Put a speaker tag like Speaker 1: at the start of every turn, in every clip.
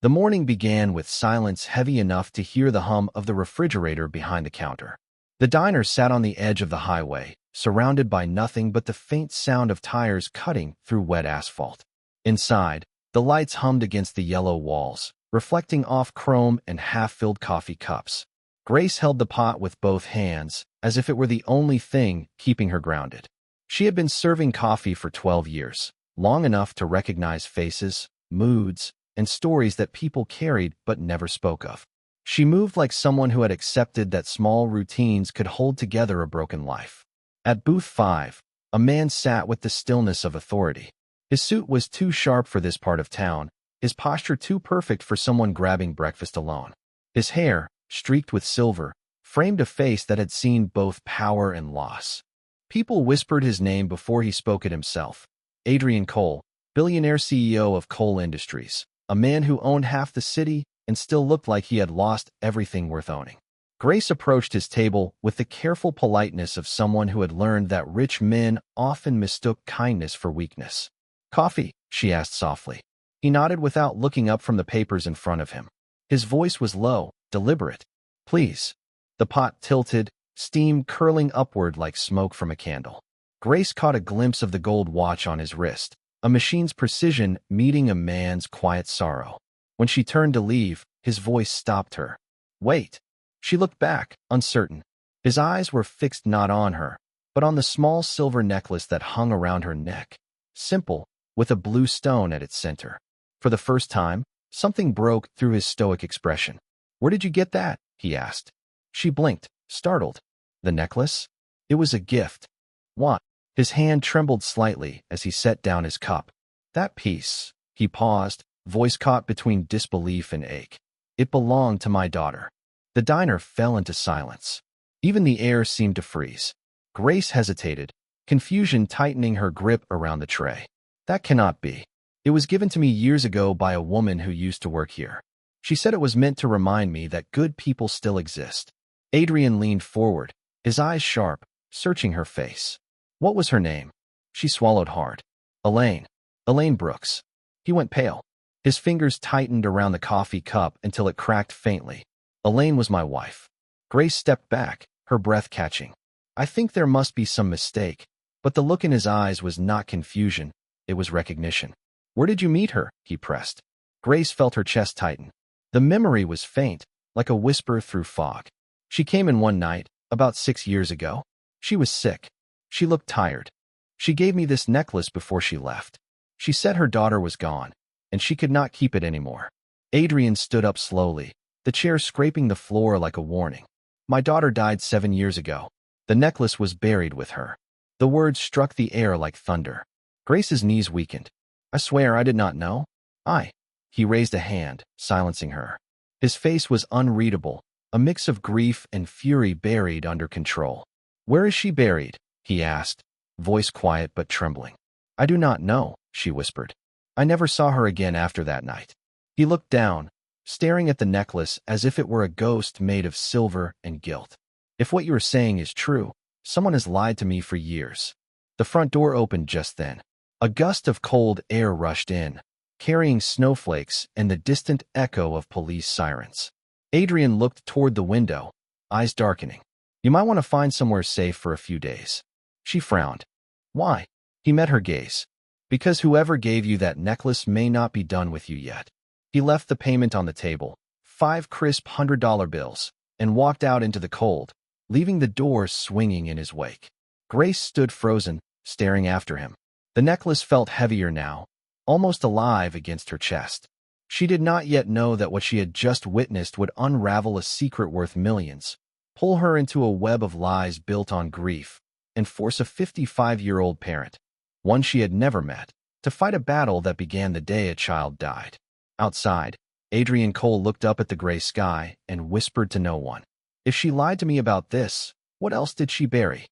Speaker 1: The morning began with silence heavy enough to hear the hum of the refrigerator behind the counter. The diner sat on the edge of the highway, surrounded by nothing but the faint sound of tires cutting through wet asphalt. Inside, the lights hummed against the yellow walls, reflecting off chrome and half-filled coffee cups. Grace held the pot with both hands, as if it were the only thing keeping her grounded. She had been serving coffee for 12 years, long enough to recognize faces, moods, and stories that people carried but never spoke of. She moved like someone who had accepted that small routines could hold together a broken life. At booth 5, a man sat with the stillness of authority. His suit was too sharp for this part of town, his posture too perfect for someone grabbing breakfast alone. His hair, streaked with silver, framed a face that had seen both power and loss. People whispered his name before he spoke it himself. Adrian Cole, billionaire CEO of Cole Industries, a man who owned half the city and still looked like he had lost everything worth owning. Grace approached his table with the careful politeness of someone who had learned that rich men often mistook kindness for weakness. "Coffee?" she asked softly. He nodded without looking up from the papers in front of him. His voice was low, deliberate. "Please." The pot tilted, steam curling upward like smoke from a candle. Grace caught a glimpse of the gold watch on his wrist, a machine's precision meeting a man's quiet sorrow. When she turned to leave, his voice stopped her. "Wait." She looked back, uncertain. His eyes were fixed not on her, but on the small silver necklace that hung around her neck. Simple, with a blue stone at its center. For the first time, something broke through his stoic expression. "Where did you get that?" he asked. She blinked, startled. "The necklace?" It was a gift. "What?" His hand trembled slightly as he set down his cup. "That piece." He paused, voice caught between disbelief and ache. "It belonged to my daughter." The diner fell into silence. Even the air seemed to freeze. Grace hesitated, confusion tightening her grip around the tray. "That cannot be. It was given to me years ago by a woman who used to work here. She said it was meant to remind me that good people still exist." Adrian leaned forward, his eyes sharp, searching her face. "What was her name?" She swallowed hard. "Elaine. Elaine Brooks." He went pale. His fingers tightened around the coffee cup until it cracked faintly. "Elaine was my wife." Grace stepped back, her breath catching. "I think there must be some mistake," but the look in his eyes was not confusion, it was recognition. "Where did you meet her?" he pressed. Grace felt her chest tighten. The memory was faint, like a whisper through fog. "She came in one night, about 6 years ago. She was sick. She looked tired. She gave me this necklace before she left. She said her daughter was gone, and she could not keep it anymore." Adrian stood up slowly, the chair scraping the floor like a warning. "My daughter died 7 years ago. The necklace was buried with her." The words struck the air like thunder. Grace's knees weakened. "I swear I did not know." He raised a hand, silencing her. His face was unreadable, a mix of grief and fury buried under control. "Where is she buried?" he asked, voice quiet but trembling. "I do not know," she whispered. "I never saw her again after that night." He looked down, staring at the necklace as if it were a ghost made of silver and gilt. "If what you are saying is true, someone has lied to me for years." The front door opened just then. A gust of cold air rushed in, carrying snowflakes and the distant echo of police sirens. Adrian looked toward the window, eyes darkening. "You might want to find somewhere safe for a few days." She frowned. "Why?" He met her gaze. "Because whoever gave you that necklace may not be done with you yet." He left the payment on the table, 5 crisp $100 bills, and walked out into the cold, leaving the door swinging in his wake. Grace stood frozen, staring after him. The necklace felt heavier now, almost alive against her chest. She did not yet know that what she had just witnessed would unravel a secret worth millions, pull her into a web of lies built on grief, and force a 55-year-old parent, one she had never met, to fight a battle that began the day a child died. Outside, Adrian Cole looked up at the gray sky and whispered to no one. "If she lied to me about this, what else did she bury?"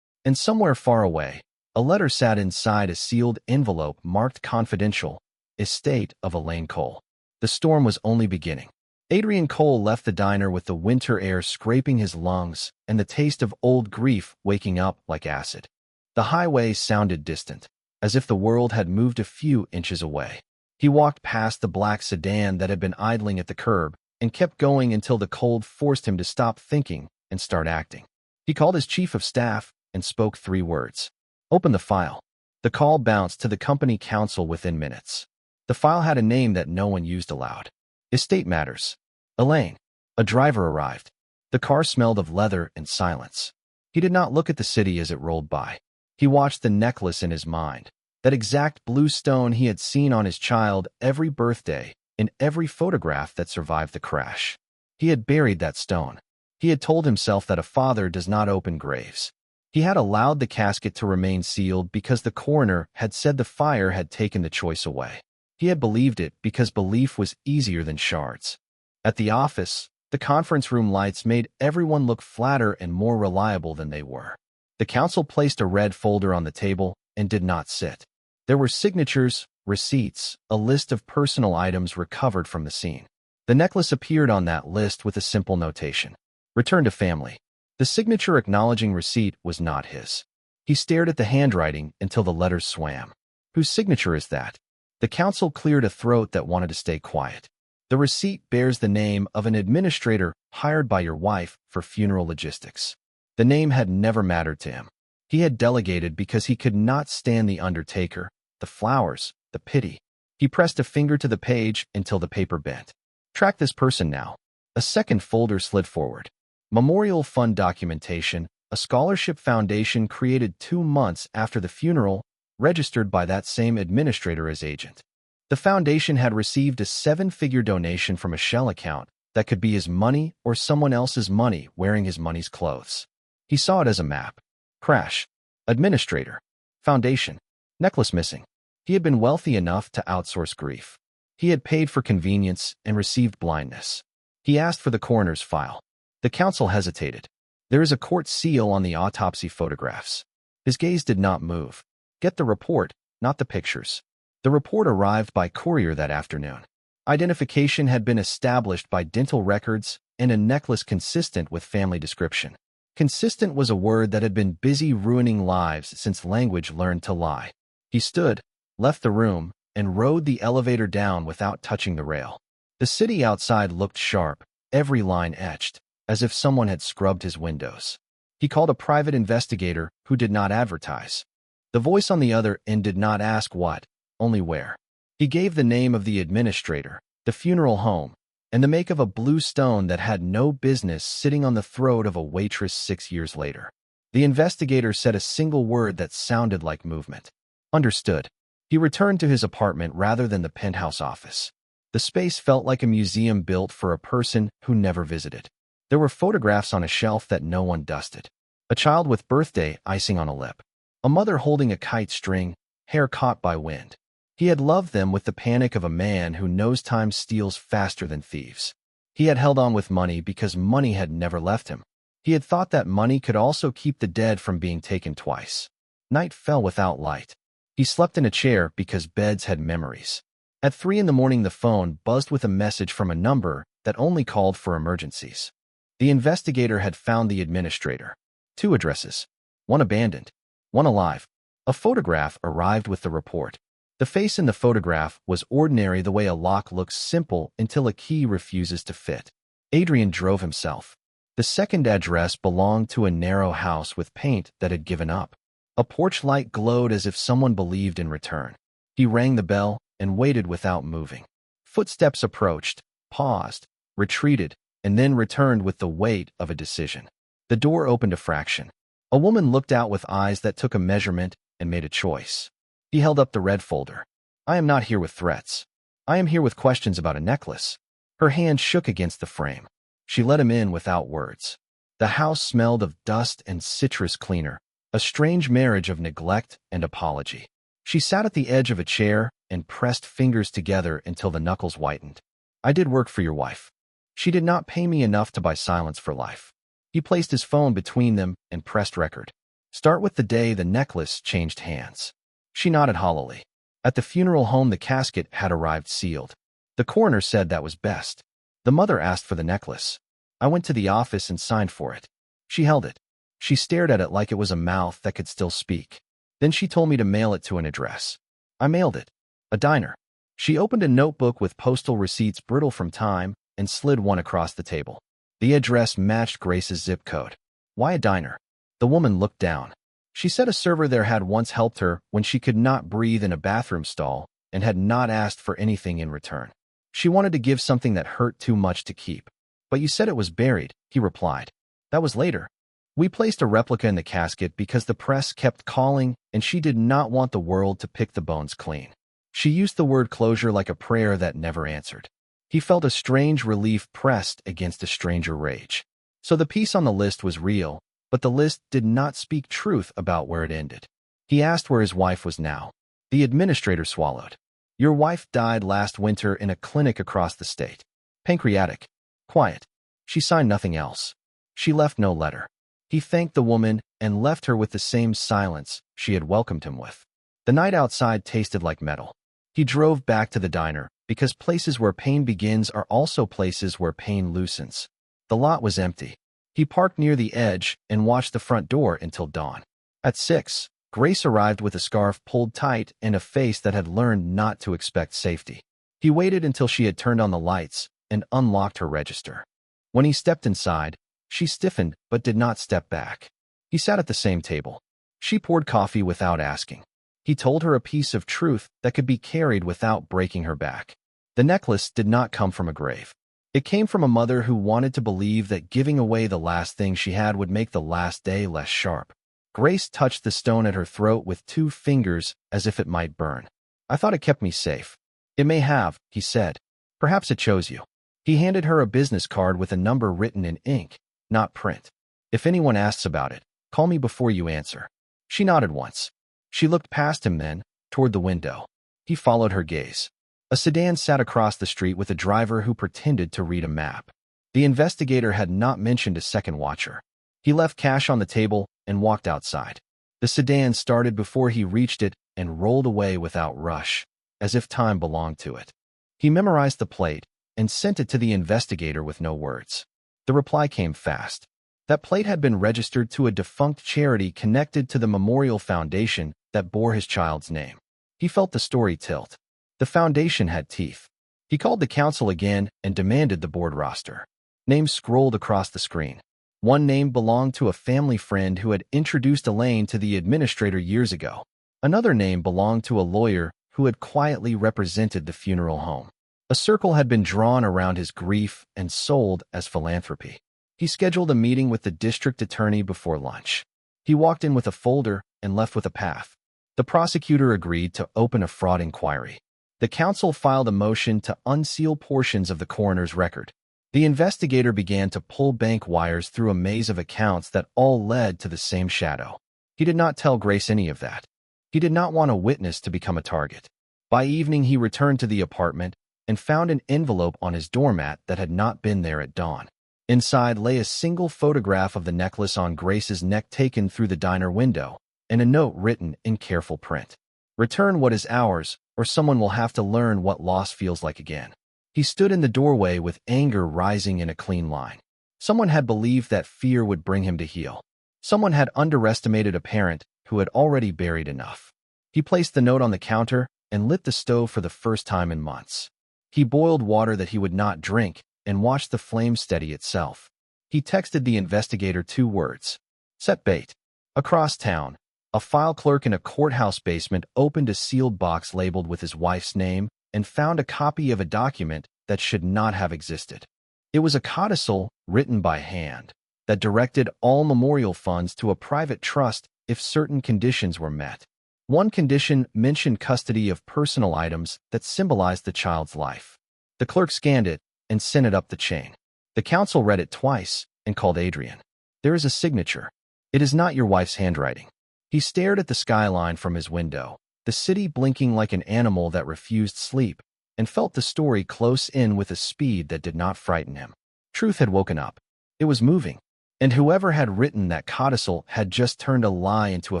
Speaker 1: And somewhere far away, a letter sat inside a sealed envelope marked confidential, estate of Elaine Cole. The storm was only beginning. Adrian Cole left the diner with the winter air scraping his lungs and the taste of old grief waking up like acid. The highway sounded distant, as if the world had moved a few inches away. He walked past the black sedan that had been idling at the curb and kept going until the cold forced him to stop thinking and start acting. He called his chief of staff and spoke 3 words. "Open the file." The call bounced to the company counsel within minutes. The file had a name that no one used aloud. Estate Matters. Elaine. A driver arrived. The car smelled of leather and silence. He did not look at the city as it rolled by. He watched the necklace in his mind, that exact blue stone he had seen on his child every birthday, in every photograph that survived the crash. He had buried that stone. He had told himself that a father does not open graves. He had allowed the casket to remain sealed because the coroner had said the fire had taken the choice away. He had believed it because belief was easier than shards. At the office, the conference room lights made everyone look flatter and more reliable than they were. The counsel placed a red folder on the table and did not sit. There were signatures, receipts, a list of personal items recovered from the scene. The necklace appeared on that list with a simple notation. Return to family. The signature acknowledging receipt was not his. He stared at the handwriting until the letters swam. Whose signature is that? The counsel cleared a throat that wanted to stay quiet. The receipt bears the name of an administrator hired by your wife for funeral logistics. The name had never mattered to him. He had delegated because he could not stand the undertaker, the flowers, the pity. He pressed a finger to the page until the paper bent. Track this person now. A second folder slid forward. Memorial Fund documentation, a scholarship foundation created 2 months after the funeral, registered by that same administrator as agent. The foundation had received a 7-figure donation from a shell account that could be his money or someone else's money wearing his money's clothes. He saw it as a map. Crash. Administrator. Foundation. Necklace missing. He had been wealthy enough to outsource grief. He had paid for convenience and received blindness. He asked for the coroner's file. The counsel hesitated. There is a court seal on the autopsy photographs. His gaze did not move. Get the report, not the pictures. The report arrived by courier that afternoon. Identification had been established by dental records and a necklace consistent with family description. Consistent was a word that had been busy ruining lives since language learned to lie. He stood, left the room, and rode the elevator down without touching the rail. The city outside looked sharp, every line etched, as if someone had scrubbed his windows. He called a private investigator who did not advertise. The voice on the other end did not ask what, only where. He gave the name of the administrator, the funeral home, and the make of a blue stone that had no business sitting on the throat of a waitress 6 years later. The investigator said a single word that sounded like movement. Understood. He returned to his apartment rather than the penthouse office. The space felt like a museum built for a person who never visited. There were photographs on a shelf that no one dusted. A child with birthday icing on a lip. A mother holding a kite string, hair caught by wind. He had loved them with the panic of a man who knows time steals faster than thieves. He had held on with money because money had never left him. He had thought that money could also keep the dead from being taken twice. Night fell without light. He slept in a chair because beds had memories. At 3 a.m, the phone buzzed with a message from a number that only called for emergencies. The investigator had found the administrator. 2 addresses. 1 abandoned. 1 alive. A photograph arrived with the report. The face in the photograph was ordinary the way a lock looks simple until a key refuses to fit. Adrian drove himself. The second address belonged to a narrow house with paint that had given up. A porch light glowed as if someone believed in return. He rang the bell and waited without moving. Footsteps approached, paused, retreated, and then returned with the weight of a decision. The door opened a fraction. A woman looked out with eyes that took a measurement and made a choice. He held up the red folder. I am not here with threats. I am here with questions about a necklace. Her hand shook against the frame. She let him in without words. The house smelled of dust and citrus cleaner, a strange marriage of neglect and apology. She sat at the edge of a chair and pressed fingers together until the knuckles whitened. I did work for your wife. She did not pay me enough to buy silence for life. He placed his phone between them and pressed record. Start with the day the necklace changed hands. She nodded hollowly. At the funeral home, the casket had arrived sealed. The coroner said that was best. The mother asked for the necklace. I went to the office and signed for it. She held it. She stared at it like it was a mouth that could still speak. Then she told me to mail it to an address. I mailed it. A diner. She opened a notebook with postal receipts brittle from time and slid one across the table. The address matched Grace's zip code. Why a diner? The woman looked down. She said a server there had once helped her when she could not breathe in a bathroom stall and had not asked for anything in return. She wanted to give something that hurt too much to keep. But you said it was buried, he replied. That was later. We placed a replica in the casket because the press kept calling and she did not want the world to pick the bones clean. She used the word closure like a prayer that never answered. He felt a strange relief pressed against a stranger rage. So the piece on the list was real, but the list did not speak truth about where it ended. He asked where his wife was now. The administrator swallowed. Your wife died last winter in a clinic across the state. Pancreatic. Quiet. She signed nothing else. She left no letter. He thanked the woman and left her with the same silence she had welcomed him with. The night outside tasted like metal. He drove back to the diner because places where pain begins are also places where pain loosens. The lot was empty. He parked near the edge and watched the front door until dawn. At 6, Grace arrived with a scarf pulled tight and a face that had learned not to expect safety. He waited until she had turned on the lights and unlocked her register. When he stepped inside, she stiffened but did not step back. He sat at the same table. She poured coffee without asking. He told her a piece of truth that could be carried without breaking her back. The necklace did not come from a grave. It came from a mother who wanted to believe that giving away the last thing she had would make the last day less sharp. Grace touched the stone at her throat with 2 fingers as if it might burn. I thought it kept me safe. It may have, he said. Perhaps it chose you. He handed her a business card with a number written in ink, not print. If anyone asks about it, call me before you answer. She nodded once. She looked past him then, toward the window. He followed her gaze. A sedan sat across the street with a driver who pretended to read a map. The investigator had not mentioned a second watcher. He left cash on the table and walked outside. The sedan started before he reached it and rolled away without rush, as if time belonged to it. He memorized the plate and sent it to the investigator with no words. The reply came fast. That plate had been registered to a defunct charity connected to the memorial foundation that bore his child's name. He felt the story tilt. The foundation had teeth. He called the council again and demanded the board roster. Names scrolled across the screen. One name belonged to a family friend who had introduced Elaine to the administrator years ago. Another name belonged to a lawyer who had quietly represented the funeral home. A circle had been drawn around his grief and sold as philanthropy. He scheduled a meeting with the district attorney before lunch. He walked in with a folder and left with a path. The prosecutor agreed to open a fraud inquiry. The council filed a motion to unseal portions of the coroner's record. The investigator began to pull bank wires through a maze of accounts that all led to the same shadow. He did not tell Grace any of that. He did not want a witness to become a target. By evening, he returned to the apartment and found an envelope on his doormat that had not been there at dawn. Inside lay a single photograph of the necklace on Grace's neck taken through the diner window, and a note written in careful print. Return what is ours, or someone will have to learn what loss feels like again. He stood in the doorway with anger rising in a clean line. Someone had believed that fear would bring him to heel. Someone had underestimated a parent who had already buried enough. He placed the note on the counter and lit the stove for the first time in months. He boiled water that he would not drink and watched the flame steady itself. He texted the investigator 2 words. Set bait. Across town, a file clerk in a courthouse basement opened a sealed box labeled with his wife's name and found a copy of a document that should not have existed. It was a codicil written by hand that directed all memorial funds to a private trust if certain conditions were met. One condition mentioned custody of personal items that symbolized the child's life. The clerk scanned it and sent it up the chain. The counsel read it twice and called Adrian. There is a signature. It is not your wife's handwriting. He stared at the skyline from his window, the city blinking like an animal that refused sleep, and felt the story close in with a speed that did not frighten him. Truth had woken up. It was moving, and whoever had written that codicil had just turned a lie into a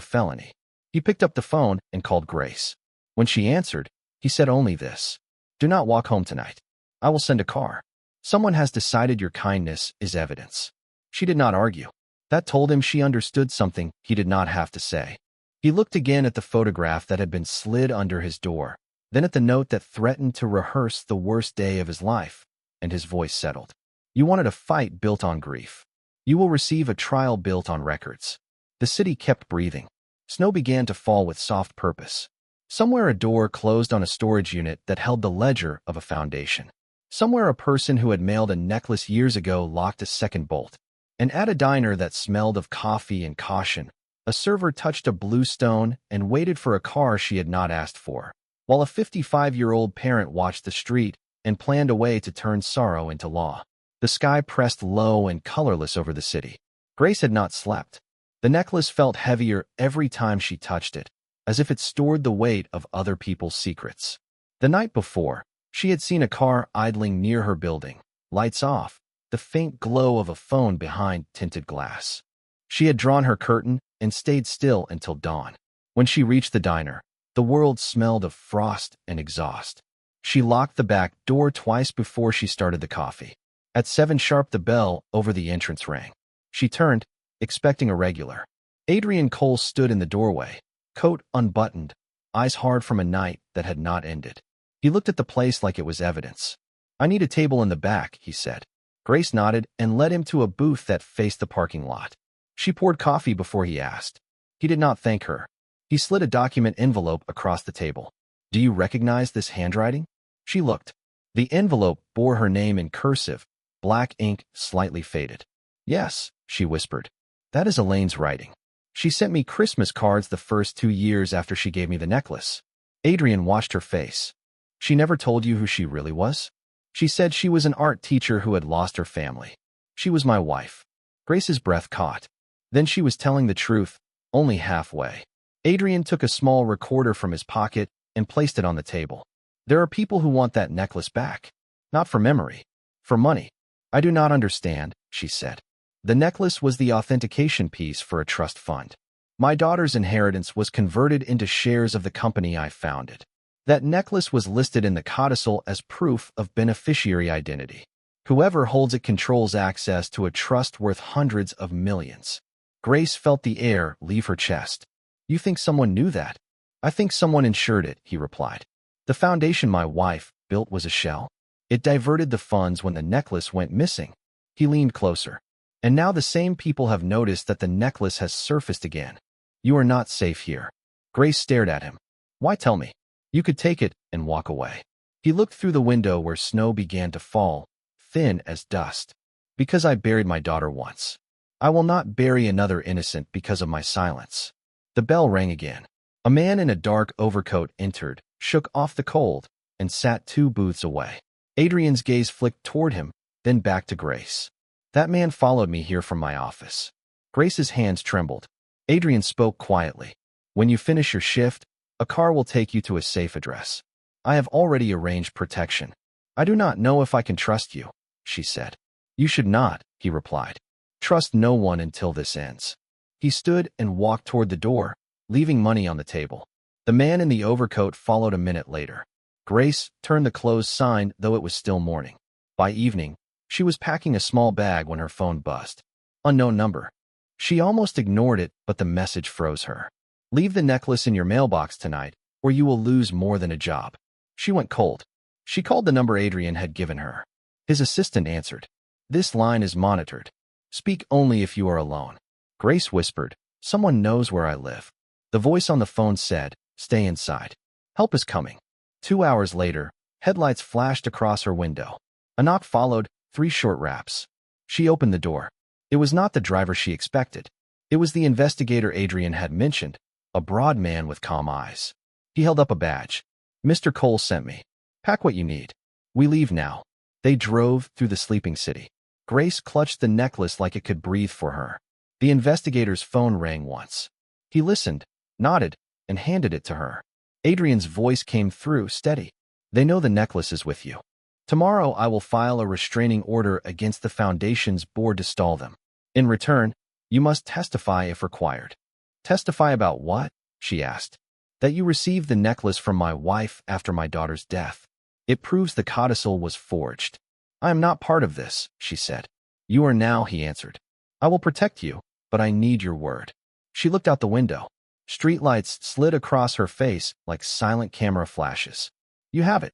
Speaker 1: felony. He picked up the phone and called Grace. When she answered, he said only this. Do not walk home tonight. I will send a car. Someone has decided your kindness is evidence. She did not argue. That told him she understood something he did not have to say. He looked again at the photograph that had been slid under his door. Then at the note that threatened to rehearse the worst day of his life, and his voice settled. You wanted a fight built on grief. You will receive a trial built on records. The city kept breathing. Snow began to fall with soft purpose. Somewhere a door closed on a storage unit that held the ledger of a foundation. Somewhere a person who had mailed a necklace years ago locked a second bolt. And at a diner that smelled of coffee and caution, a server touched a blue stone and waited for a car she had not asked for, while a 55-year-old parent watched the street and planned a way to turn sorrow into law. The sky pressed low and colorless over the city. Grace had not slept. The necklace felt heavier every time she touched it, as if it stored the weight of other people's secrets. The night before, she had seen a car idling near her building, lights off, the faint glow of a phone behind tinted glass. She had drawn her curtain and stayed still until dawn. When she reached the diner, the world smelled of frost and exhaust. She locked the back door twice before she started the coffee. At 7 sharp the bell over the entrance rang. She turned, expecting a regular. Adrian Cole stood in the doorway, coat unbuttoned, eyes hard from a night that had not ended. He looked at the place like it was evidence. I need a table in the back, he said. Grace nodded and led him to a booth that faced the parking lot. She poured coffee before he asked. He did not thank her. He slid a document envelope across the table. Do you recognize this handwriting? She looked. The envelope bore her name in cursive, black ink slightly faded. Yes, she whispered. That is Elaine's writing. She sent me Christmas cards the first 2 years after she gave me the necklace. Adrian watched her face. She never told you who she really was? She said she was an art teacher who had lost her family. She was my wife. Grace's breath caught. Then she was telling the truth, only halfway. Adrian took a small recorder from his pocket and placed it on the table. There are people who want that necklace back. Not for memory. For money. I do not understand, she said. The necklace was the authentication piece for a trust fund. My daughter's inheritance was converted into shares of the company I founded. That necklace was listed in the codicil as proof of beneficiary identity. Whoever holds it controls access to a trust worth hundreds of millions. Grace felt the air leave her chest. You think someone knew that? I think someone insured it, he replied. The foundation my wife built was a shell. It diverted the funds when the necklace went missing. He leaned closer. And now the same people have noticed that the necklace has surfaced again. You are not safe here. Grace stared at him. Why tell me? You could take it and walk away. He looked through the window where snow began to fall, thin as dust. Because I buried my daughter once. I will not bury another innocent because of my silence. The bell rang again. A man in a dark overcoat entered, shook off the cold, and sat 2 booths away. Adrian's gaze flicked toward him, then back to Grace. That man followed me here from my office. Grace's hands trembled. Adrian spoke quietly. When you finish your shift, a car will take you to a safe address. I have already arranged protection. I do not know if I can trust you, she said. You should not, he replied. Trust no one until this ends. He stood and walked toward the door, leaving money on the table. The man in the overcoat followed a minute later. Grace turned the closed sign, though it was still morning. By evening, she was packing a small bag when her phone buzzed. Unknown number. She almost ignored it, but the message froze her. Leave the necklace in your mailbox tonight, or you will lose more than a job. She went cold. She called the number Adrian had given her. His assistant answered. This line is monitored. Speak only if you are alone. Grace whispered, someone knows where I live. The voice on the phone said, stay inside. Help is coming. 2 hours later, headlights flashed across her window. A knock followed, 3 short raps. She opened the door. It was not the driver she expected. It was the investigator Adrian had mentioned, a broad man with calm eyes. He held up a badge. Mr. Cole sent me. Pack what you need. We leave now. They drove through the sleeping city. Grace clutched the necklace like it could breathe for her. The investigator's phone rang once. He listened, nodded, and handed it to her. Adrian's voice came through, steady. They know the necklace is with you. Tomorrow I will file a restraining order against the Foundation's board to stall them. In return, you must testify if required. Testify about what? She asked. That you received the necklace from my wife after my daughter's death. It proves the codicil was forged. I am not part of this, she said. You are now, he answered. I will protect you, but I need your word. She looked out the window. Streetlights slid across her face like silent camera flashes. You have it.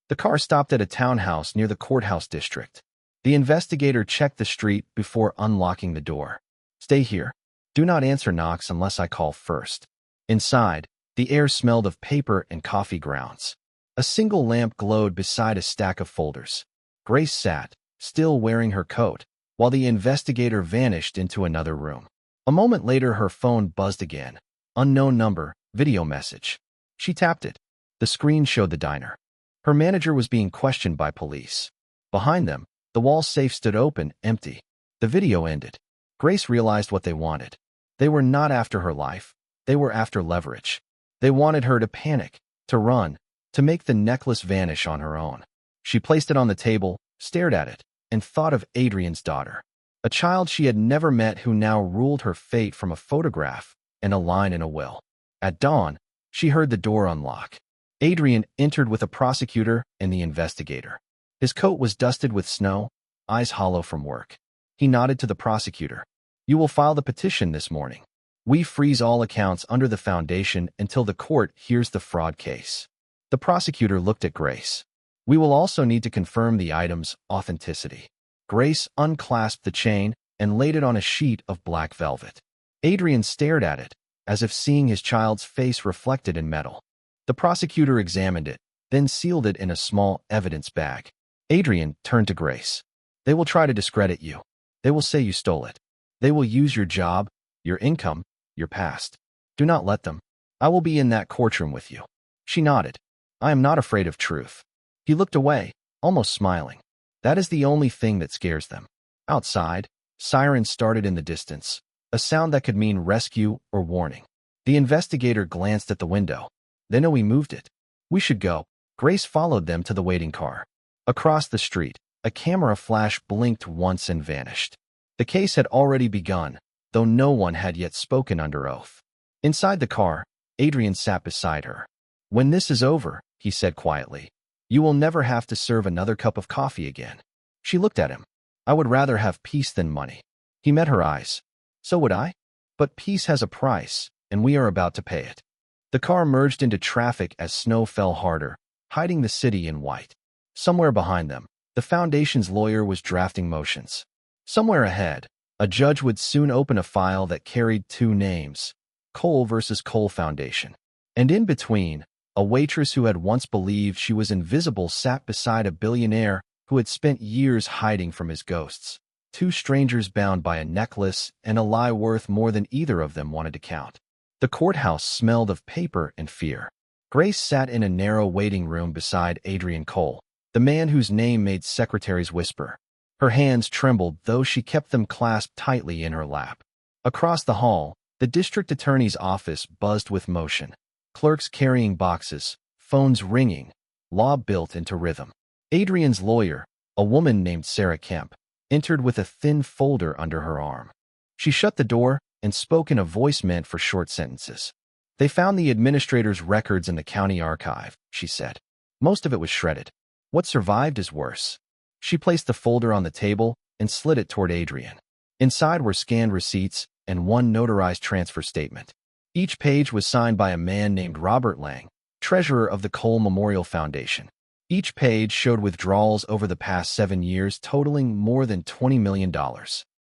Speaker 1: The car stopped at a townhouse near the courthouse district. The investigator checked the street before unlocking the door. Stay here. Do not answer knocks unless I call first. Inside, the air smelled of paper and coffee grounds. A single lamp glowed beside a stack of folders. Grace sat, still wearing her coat, while the investigator vanished into another room. A moment later, her phone buzzed again. Unknown number, video message. She tapped it. The screen showed the diner. Her manager was being questioned by police. Behind them, the wall safe stood open, empty. The video ended. Grace realized what they wanted. They were not after her life. They were after leverage. They wanted her to panic, to run, to make the necklace vanish on her own. She placed it on the table, stared at it, and thought of Adrian's daughter. A child she had never met who now ruled her fate from a photograph and a line in a will. At dawn, she heard the door unlock. Adrian entered with a prosecutor and the investigator. His coat was dusted with snow, eyes hollow from work. He nodded to the prosecutor. You will file the petition this morning. We freeze all accounts under the foundation until the court hears the fraud case. The prosecutor looked at Grace. We will also need to confirm the item's authenticity. Grace unclasped the chain and laid it on a sheet of black velvet. Adrian stared at it, as if seeing his child's face reflected in metal. The prosecutor examined it, then sealed it in a small evidence bag. Adrian turned to Grace. They will try to discredit you. They will say you stole it. They will use your job, your income, your past. Do not let them. I will be in that courtroom with you. She nodded. I am not afraid of truth. He looked away, almost smiling. That is the only thing that scares them. Outside, sirens started in the distance, a sound that could mean rescue or warning. The investigator glanced at the window. They know we moved it. We should go. Grace followed them to the waiting car. Across the street, a camera flash blinked once and vanished. The case had already begun, though no one had yet spoken under oath. Inside the car, Adrian sat beside her. When this is over, he said quietly, you will never have to serve another cup of coffee again. She looked at him. I would rather have peace than money. He met her eyes. So would I. But peace has a price, and we are about to pay it. The car merged into traffic as snow fell harder, hiding the city in white. Somewhere behind them, the foundation's lawyer was drafting motions. Somewhere ahead, a judge would soon open a file that carried two names, Cole versus Cole Foundation. And in between, a waitress who had once believed she was invisible sat beside a billionaire who had spent years hiding from his ghosts. Two strangers bound by a necklace and a lie worth more than either of them wanted to count. The courthouse smelled of paper and fear. Grace sat in a narrow waiting room beside Adrian Cole, the man whose name made secretaries whisper. Her hands trembled, though she kept them clasped tightly in her lap. Across the hall, the district attorney's office buzzed with motion. Clerks carrying boxes, phones ringing, law built into rhythm. Adrian's lawyer, a woman named Sarah Kemp, entered with a thin folder under her arm. She shut the door and spoke in a voice meant for short sentences. They found the administrator's records in the county archive, she said. Most of it was shredded. What survived is worse. She placed the folder on the table and slid it toward Adrian. Inside were scanned receipts and one notarized transfer statement. Each page was signed by a man named Robert Lang, treasurer of the Cole Memorial Foundation. Each page showed withdrawals over the past 7 years totaling more than $20 million.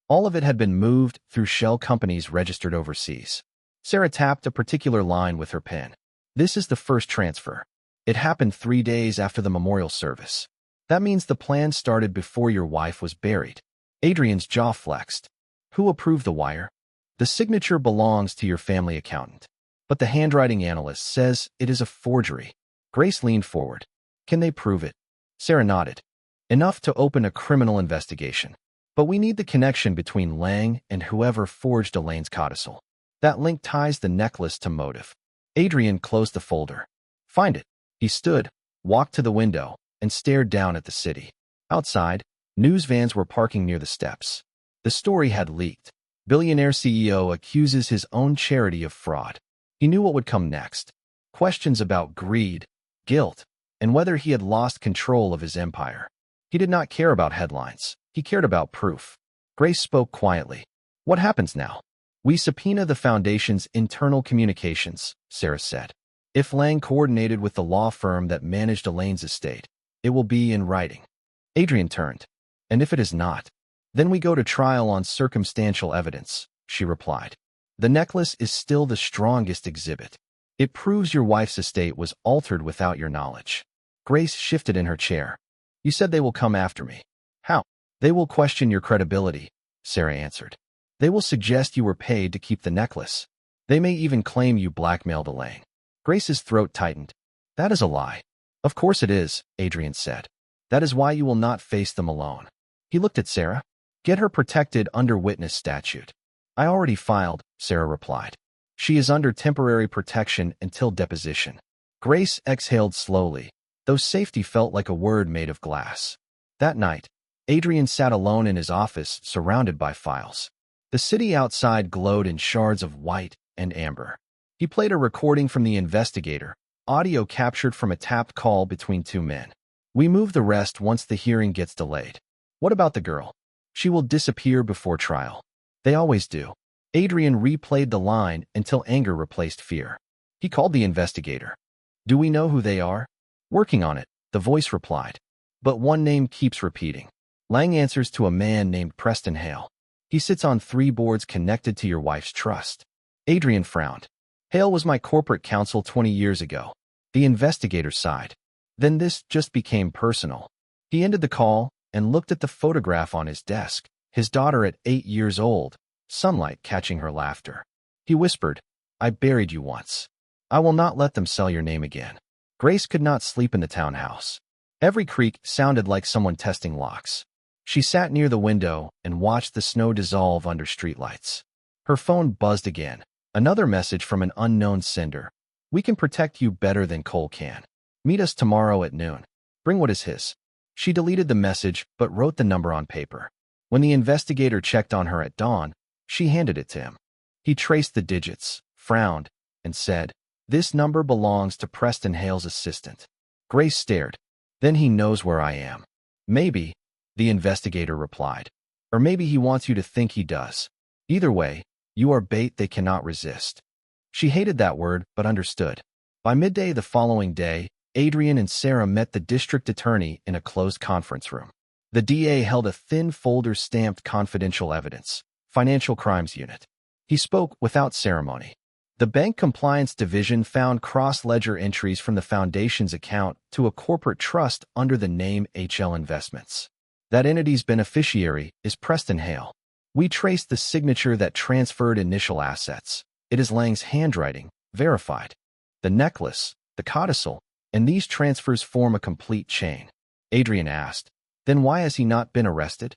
Speaker 1: All of it had been moved through shell companies registered overseas. Sarah tapped a particular line with her pen. This is the first transfer. It happened 3 days after the memorial service. That means the plan started before your wife was buried. Adrian's jaw flexed. Who approved the wire? The signature belongs to your family accountant. But the handwriting analyst says it is a forgery. Grace leaned forward. Can they prove it? Sarah nodded. Enough to open a criminal investigation. But we need the connection between Lang and whoever forged Elaine's codicil. That link ties the necklace to motive. Adrian closed the folder. Find it. He stood, walked to the window, and stared down at the city. Outside, news vans were parking near the steps. The story had leaked. Billionaire CEO accuses his own charity of fraud. He knew what would come next. Questions about greed, guilt, and whether he had lost control of his empire. He did not care about headlines. He cared about proof. Grace spoke quietly. What happens now? We subpoena the foundation's internal communications, Sarah said. If Lang coordinated with the law firm that managed Elaine's estate, it will be in writing. Adrian turned. And if it is not, then we go to trial on circumstantial evidence, she replied. The necklace is still the strongest exhibit. It proves your wife's estate was altered without your knowledge. Grace shifted in her chair. You said they will come after me. How? They will question your credibility, Sarah answered. They will suggest you were paid to keep the necklace. They may even claim you blackmailed Elaine. Grace's throat tightened. That is a lie. Of course it is, Adrian said. That is why you will not face them alone. He looked at Sarah. Get her protected under witness statute. I already filed, Sarah replied. She is under temporary protection until deposition. Grace exhaled slowly, though safety felt like a word made of glass. That night, Adrian sat alone in his office, surrounded by files. The city outside glowed in shards of white and amber. He played a recording from the investigator, audio captured from a tapped call between two men. We move the rest once the hearing gets delayed. What about the girl? She will disappear before trial. They always do. Adrian replayed the line until anger replaced fear. He called the investigator. Do we know who they are? Working on it, the voice replied. But one name keeps repeating. Lang answers to a man named Preston Hale. He sits on 3 boards connected to your wife's trust. Adrian frowned. Hale was my corporate counsel 20 years ago. The investigator sighed. Then this just became personal. He ended the call and looked at the photograph on his desk, his daughter at 8 years old, sunlight catching her laughter. He whispered, I buried you once. I will not let them sell your name again. Grace could not sleep in the townhouse. Every creak sounded like someone testing locks. She sat near the window and watched the snow dissolve under streetlights. Her phone buzzed again. Another message from an unknown sender. We can protect you better than Cole can. Meet us tomorrow at noon. Bring what is his. She deleted the message but wrote the number on paper. When the investigator checked on her at dawn, she handed it to him. He traced the digits, frowned, and said, This number belongs to Preston Hale's assistant. Grace stared. Then he knows where I am. Maybe, the investigator replied. Or maybe he wants you to think he does. Either way, you are bait they cannot resist. She hated that word but understood. By midday the following day, Adrian and Sarah met the district attorney in a closed conference room. The DA held a thin folder stamped confidential evidence, Financial Crimes Unit. He spoke without ceremony. The Bank Compliance Division found cross-ledger entries from the foundation's account to a corporate trust under the name HL Investments. That entity's beneficiary is Preston Hale. We traced the signature that transferred initial assets. It is Lang's handwriting, verified. The necklace, the codicil, and these transfers form a complete chain. Adrian asked, Then why has he not been arrested?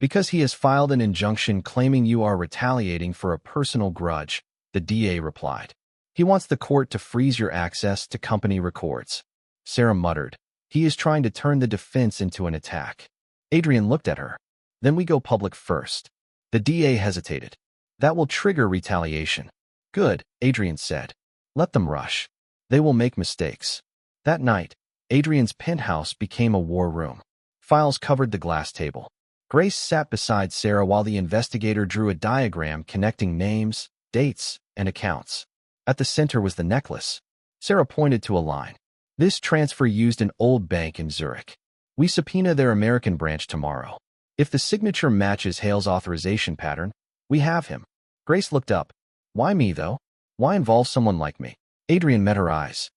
Speaker 1: Because he has filed an injunction claiming you are retaliating for a personal grudge, the DA replied. He wants the court to freeze your access to company records. Sarah muttered, He is trying to turn the defense into an attack. Adrian looked at her. Then we go public first. The DA hesitated. That will trigger retaliation. Good, Adrian said. Let them rush. They will make mistakes. That night, Adrian's penthouse became a war room. Files covered the glass table. Grace sat beside Sarah while the investigator drew a diagram connecting names, dates, and accounts. At the center was the necklace. Sarah pointed to a line. This transfer used an old bank in Zurich. We subpoena their American branch tomorrow. If the signature matches Hale's authorization pattern, we have him. Grace looked up. Why me, though? Why involve someone like me? Adrian met her eyes.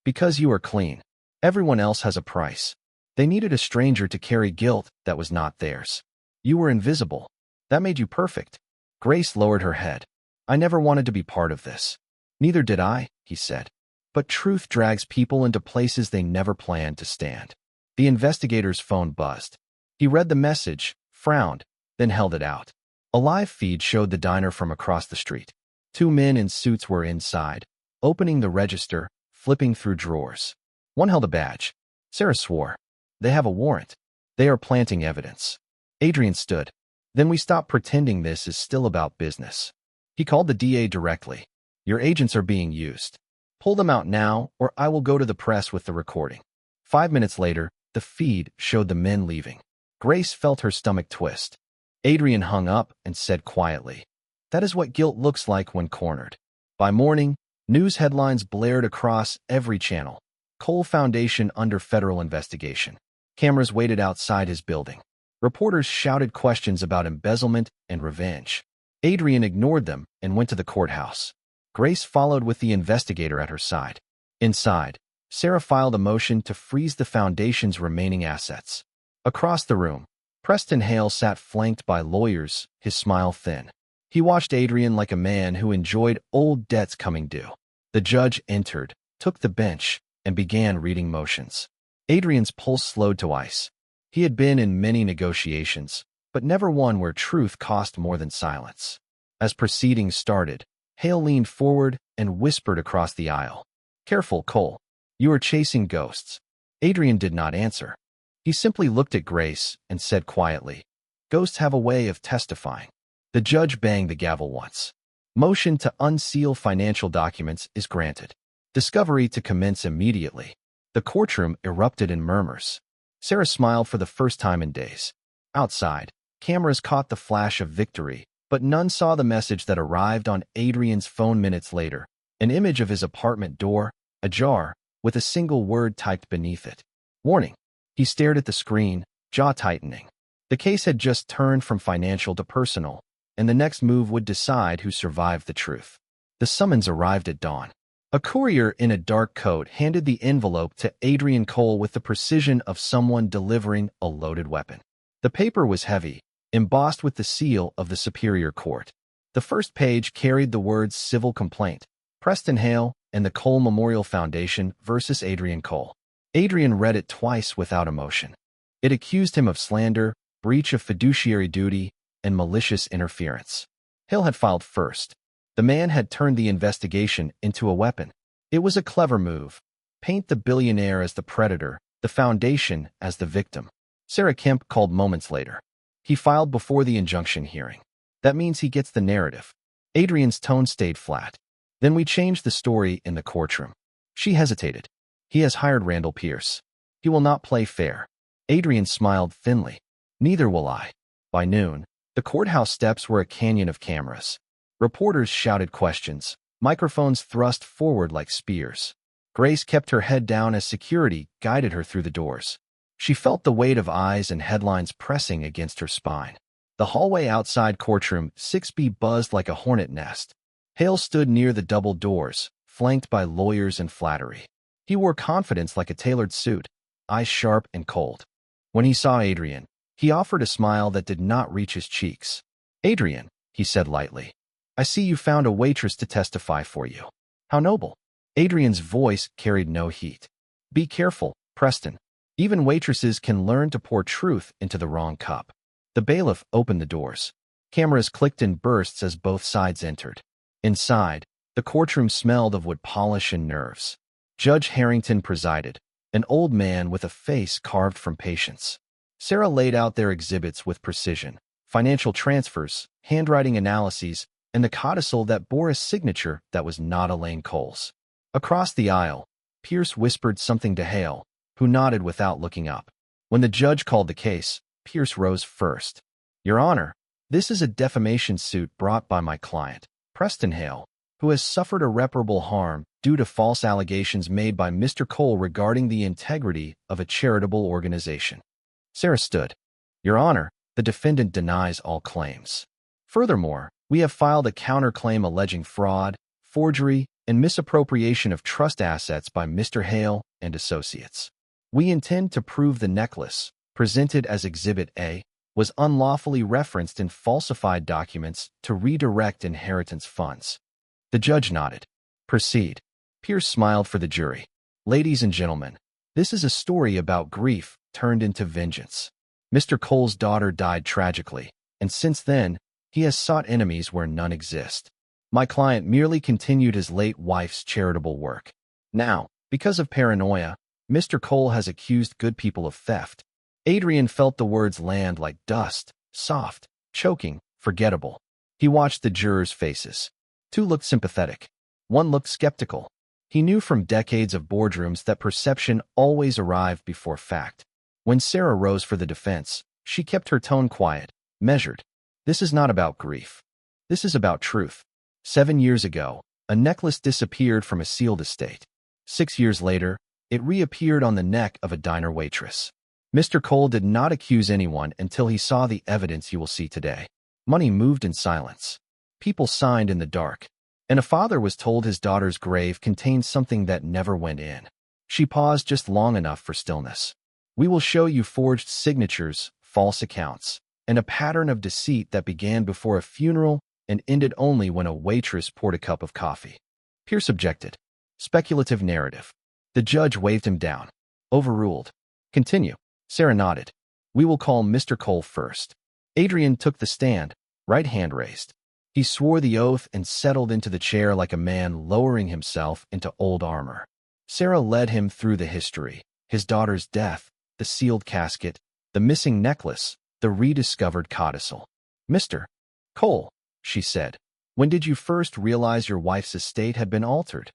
Speaker 1: Because you are clean. Everyone else has a price. They needed a stranger to carry guilt that was not theirs. You were invisible. That made you perfect. Grace lowered her head. I never wanted to be part of this. Neither did I, he said. But truth drags people into places they never planned to stand. The investigator's phone buzzed. He read the message, frowned, then held it out. A live feed showed the diner from across the street. 2 men in suits were inside, opening the register, flipping through drawers. One held a badge. Sarah swore. They have a warrant. They are planting evidence. Adrian stood. Then we stop pretending this is still about business. He called the DA directly. Your agents are being used. Pull them out now, or I will go to the press with the recording. 5 minutes later, the feed showed the men leaving. Grace felt her stomach twist. Adrian hung up and said quietly, That is what guilt looks like when cornered. By morning, News headlines blared across every channel. Cole Foundation under federal investigation. Cameras waited outside his building. Reporters shouted questions about embezzlement and revenge. Adrian ignored them and went to the courthouse. Grace followed with the investigator at her side. Inside, Sarah filed a motion to freeze the foundation's remaining assets. Across the room, Preston Hale sat flanked by lawyers, his smile thin. He watched Adrian like a man who enjoyed old debts coming due. The judge entered, took the bench, and began reading motions. Adrian's pulse slowed to ice. He had been in many negotiations, but never one where truth cost more than silence. As proceedings started, Hale leaned forward and whispered across the aisle. "Careful, Cole. You are chasing ghosts." Adrian did not answer. He simply looked at Grace and said quietly, "Ghosts have a way of testifying." The judge banged the gavel once. Motion to unseal financial documents is granted. Discovery to commence immediately. The courtroom erupted in murmurs. Sarah smiled for the first time in days. Outside, cameras caught the flash of victory, but none saw the message that arrived on Adrian's phone minutes later. An image of his apartment door, ajar, with a single word typed beneath it. Warning. He stared at the screen, jaw tightening. The case had just turned from financial to personal, and the next move would decide who survived the truth. The summons arrived at dawn. A courier in a dark coat handed the envelope to Adrian Cole with the precision of someone delivering a loaded weapon. The paper was heavy, embossed with the seal of the Superior Court. The first page carried the words Civil Complaint, Preston Hale and the Cole Memorial Foundation versus Adrian Cole. Adrian read it twice without emotion. It accused him of slander, breach of fiduciary duty, and malicious interference. Hale had filed first. The man had turned the investigation into a weapon. It was a clever move. Paint the billionaire as the predator, the foundation as the victim. Sarah Kemp called moments later. He filed before the injunction hearing. That means he gets the narrative. Adrian's tone stayed flat. Then we changed the story in the courtroom. She hesitated. He has hired Randall Pierce. He will not play fair. Adrian smiled thinly. Neither will I. By noon, the courthouse steps were a canyon of cameras. Reporters shouted questions, microphones thrust forward like spears. Grace kept her head down as security guided her through the doors. She felt the weight of eyes and headlines pressing against her spine. The hallway outside courtroom 6B buzzed like a hornet nest. Hale stood near the double doors, flanked by lawyers and flattery. He wore confidence like a tailored suit, eyes sharp and cold. When he saw Adrian, he offered a smile that did not reach his cheeks. "Adrian," he said lightly, "I see you found a waitress to testify for you. How noble." Adrian's voice carried no heat. "Be careful, Preston. Even waitresses can learn to pour truth into the wrong cup." The bailiff opened the doors. Cameras clicked in bursts as both sides entered. Inside, the courtroom smelled of wood polish and nerves. Judge Harrington presided, an old man with a face carved from patience. Sarah laid out their exhibits with precision: financial transfers, handwriting analyses, and the codicil that bore a signature that was not Elaine Cole's. Across the aisle, Pierce whispered something to Hale, who nodded without looking up. When the judge called the case, Pierce rose first. "Your Honor, this is a defamation suit brought by my client, Preston Hale, who has suffered irreparable harm due to false allegations made by Mr. Cole regarding the integrity of a charitable organization." Sarah stood. "Your Honor, the defendant denies all claims. Furthermore, we have filed a counterclaim alleging fraud, forgery, and misappropriation of trust assets by Mr. Hale and associates. We intend to prove the necklace, presented as Exhibit A, was unlawfully referenced in falsified documents to redirect inheritance funds." The judge nodded. "Proceed." Pierce smiled for the jury. "Ladies and gentlemen, this is a story about grief turned into vengeance. Mr. Cole's daughter died tragically, and since then, he has sought enemies where none exist. My client merely continued his late wife's charitable work. Now, because of paranoia, Mr. Cole has accused good people of theft." Adrian felt the words land like dust, soft, choking, forgettable. He watched the jurors' faces. Two looked sympathetic. One looked skeptical. He knew from decades of boardrooms that perception always arrived before fact. When Sarah rose for the defense, she kept her tone quiet, measured. "This is not about grief. This is about truth. 7 years ago, A necklace disappeared from a sealed estate. 6 years later, it reappeared on the neck of a diner waitress. Mr. Cole did not accuse anyone until he saw the evidence you will see today. Money moved in silence. People signed in the dark. And a father was told his daughter's grave contained something that never went in. She paused just long enough for stillness. We will show you forged signatures, false accounts, and a pattern of deceit that began before a funeral and ended only when a waitress poured a cup of coffee. Pierce objected. Speculative narrative. The judge waved him down. Overruled. Continue. Sarah nodded. We will call Mr. Cole first. Adrian took the stand, right hand raised. He swore the oath and settled into the chair like a man lowering himself into old armor. Sarah led him through the history, his daughter's death, the sealed casket, the missing necklace, the rediscovered codicil. Mr. Cole, she said, when did you first realize your wife's estate had been altered?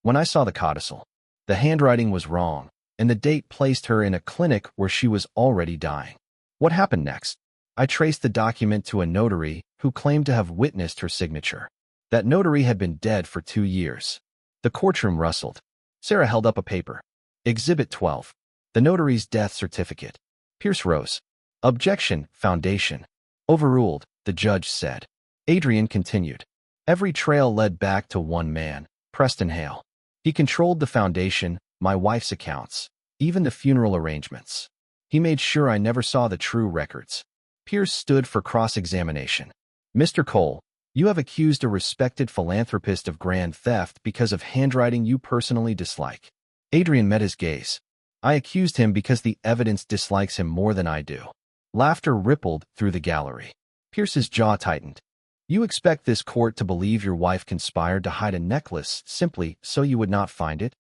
Speaker 1: When I saw the codicil. The handwriting was wrong, and the date placed her in a clinic where she was already dying. What happened next? I traced the document to a notary who claimed to have witnessed her signature. That notary had been dead for 2 years. The courtroom rustled. Sarah held up a paper. Exhibit 12. The notary's death certificate. Pierce rose. Objection, Foundation. Overruled, the judge said. Adrian continued. Every trail led back to one man, Preston Hale. He controlled the foundation, my wife's accounts, even the funeral arrangements. He made sure I never saw the true records. Pierce stood for cross-examination. Mr. Cole, you have accused a respected philanthropist of grand theft because of handwriting you personally dislike. Adrian met his gaze. I accused him because the evidence dislikes him more than I do. Laughter rippled through the gallery. Pierce's jaw tightened. You expect this court to believe your wife conspired to hide a necklace simply so you would not find it?